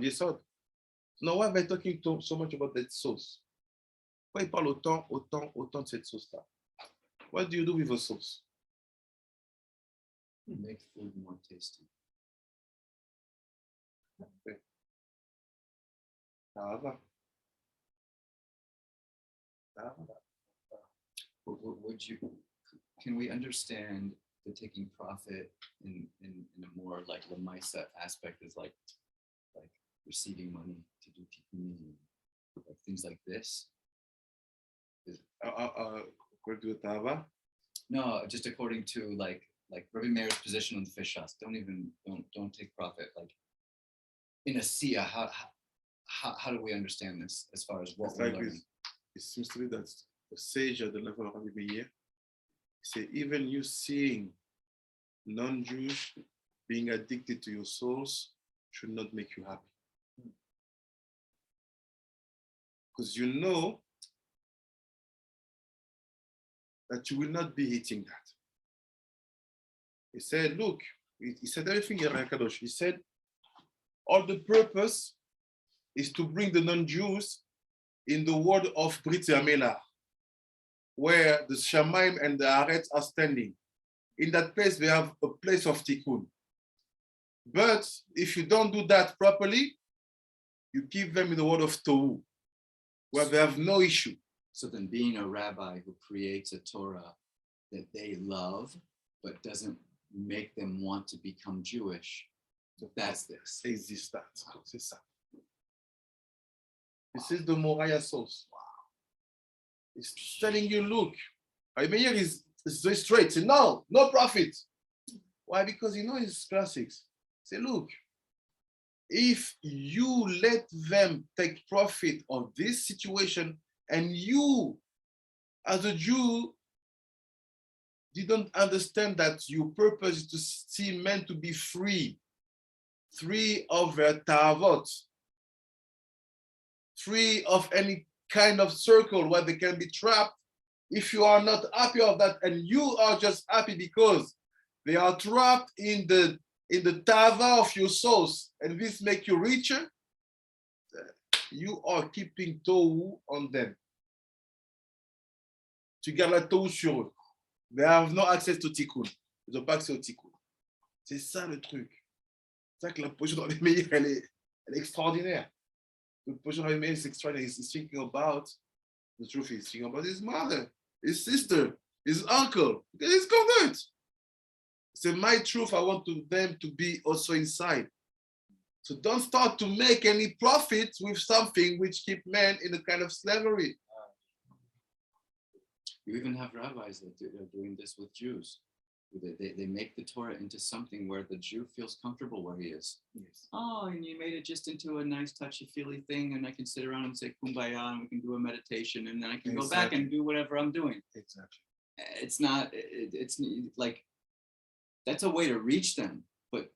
[SPEAKER 1] Yesod. Now, why am I talking so much about that sauce? Pourquoi il parle autant de cette sauce-là? What do you do with a sauce?
[SPEAKER 5] Make food more tasty.
[SPEAKER 1] Okay.
[SPEAKER 5] Can we understand the taking profit in a more like Lamaisa aspect is like receiving money to do tikkun, like things like this?
[SPEAKER 1] According to Tava?
[SPEAKER 5] No, just according to like Rabbi Meir's position on the fish shops. Don't take profit. Like in a Sia, how do we understand this as far as what we're learning?
[SPEAKER 1] It seems to me that the sage at the level of Rabbi Meir say even you seeing non-Jewish being addicted to your souls should not make you happy. Because you know that you will not be eating that. He said, look, he said everything in Kadosh. He said, all the purpose is to bring the non-Jews in the world of Brit Yamela, where the Shamaim and the Aretz are standing. In that place, they have a place of tikkun. But if you don't do that properly, you keep them in the world of Tohu, where they have no issue.
[SPEAKER 5] So then being a rabbi who creates a Torah that they love, but doesn't make them want to become Jewish, that's this.
[SPEAKER 1] Existe that. C'est ça. This is the Mourayas sauce. Wow. It's telling you, look, Meir is very straight. Say, no profit. Why? Because you know his classics. Say, look, if you let them take profit of this situation, and you, as a Jew, didn't understand that your purpose is to see men to be free of their tavot, free of any kind of circle where they can be trapped. If you are not happy of that, and you are just happy because they are trapped in the tava of your souls, and this make you richer, you are keeping tohu on them. Tu gardes la tohu sur eux. They have no access to tikkun. Ils n'ont pas accès au tikkun. C'est ça le truc. C'est ça que la position de Meir, elle est extraordinaire. The position of Meir is extraordinary. He's thinking about the truth. He's thinking about his mother, his sister, his uncle. He's convert. So my truth, I want them to be also inside. So don't start to make any profit with something which keep men in a kind of slavery.
[SPEAKER 5] You even have rabbis that are doing this with Jews. They make the Torah into something where the Jew feels comfortable where he is.
[SPEAKER 1] Yes.
[SPEAKER 5] Oh, and you made it just into a nice touchy-feely thing, and I can sit around and say kumbaya, and we can do a meditation, and then I can go back and do whatever I'm doing.
[SPEAKER 1] Exactly.
[SPEAKER 5] It's not, it's like, that's a way to reach them, but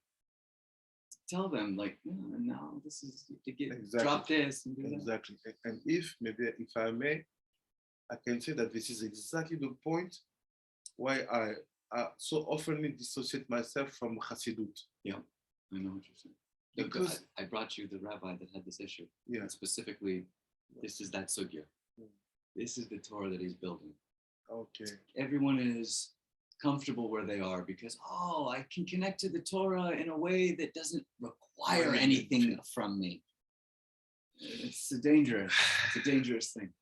[SPEAKER 5] tell them like, no, this is to get drop this and do that.
[SPEAKER 1] Exactly. And if I may, I can say that this is exactly the point why I so often dissociate myself from Hasidut.
[SPEAKER 5] Yeah, I know what you're saying. Because I brought you the rabbi that had this issue.
[SPEAKER 1] Yeah.
[SPEAKER 5] And specifically, this is that sugya. This is the Torah that he's building.
[SPEAKER 1] Okay.
[SPEAKER 5] Everyone is comfortable where they are because, I can connect to the Torah in a way that doesn't require anything from me. It's a dangerous thing.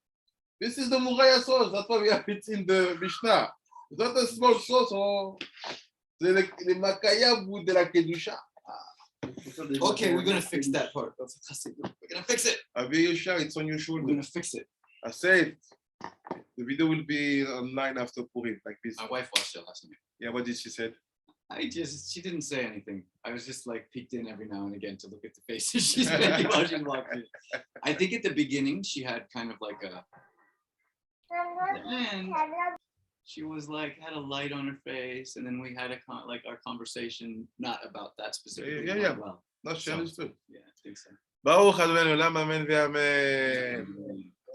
[SPEAKER 1] This is the Mourayas sauce. That's why we have it in the Mishnah. It's not a small sauce. C'est les makayab de la kedusha.
[SPEAKER 5] Okay, we're gonna fix that part. We're gonna fix it.
[SPEAKER 1] Aviyosha, it's on your shoulder.
[SPEAKER 5] We're gonna fix it.
[SPEAKER 1] I said the video will be online after Purim, like this.
[SPEAKER 5] My wife watched it last night.
[SPEAKER 1] Yeah, what did she say?
[SPEAKER 5] She didn't say anything. I was just like peeked in every now and again to look at the faces she's making while she walked in. I think at the beginning she had kind of like and she was like had a light on her face, and then we had our conversation not about that specifically.
[SPEAKER 1] Yeah.
[SPEAKER 5] Well,
[SPEAKER 1] No, she understood.
[SPEAKER 5] Yeah, I think so.
[SPEAKER 1] Baruch Adonai Olam, amen ve'amen.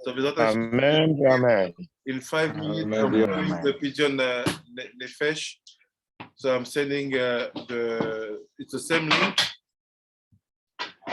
[SPEAKER 1] So
[SPEAKER 6] Amen, amen.
[SPEAKER 1] in 5 minutes,
[SPEAKER 6] Amen,
[SPEAKER 1] I'm doing
[SPEAKER 6] amen.
[SPEAKER 1] the pigeon nefesh. So I'm sending it's the same link.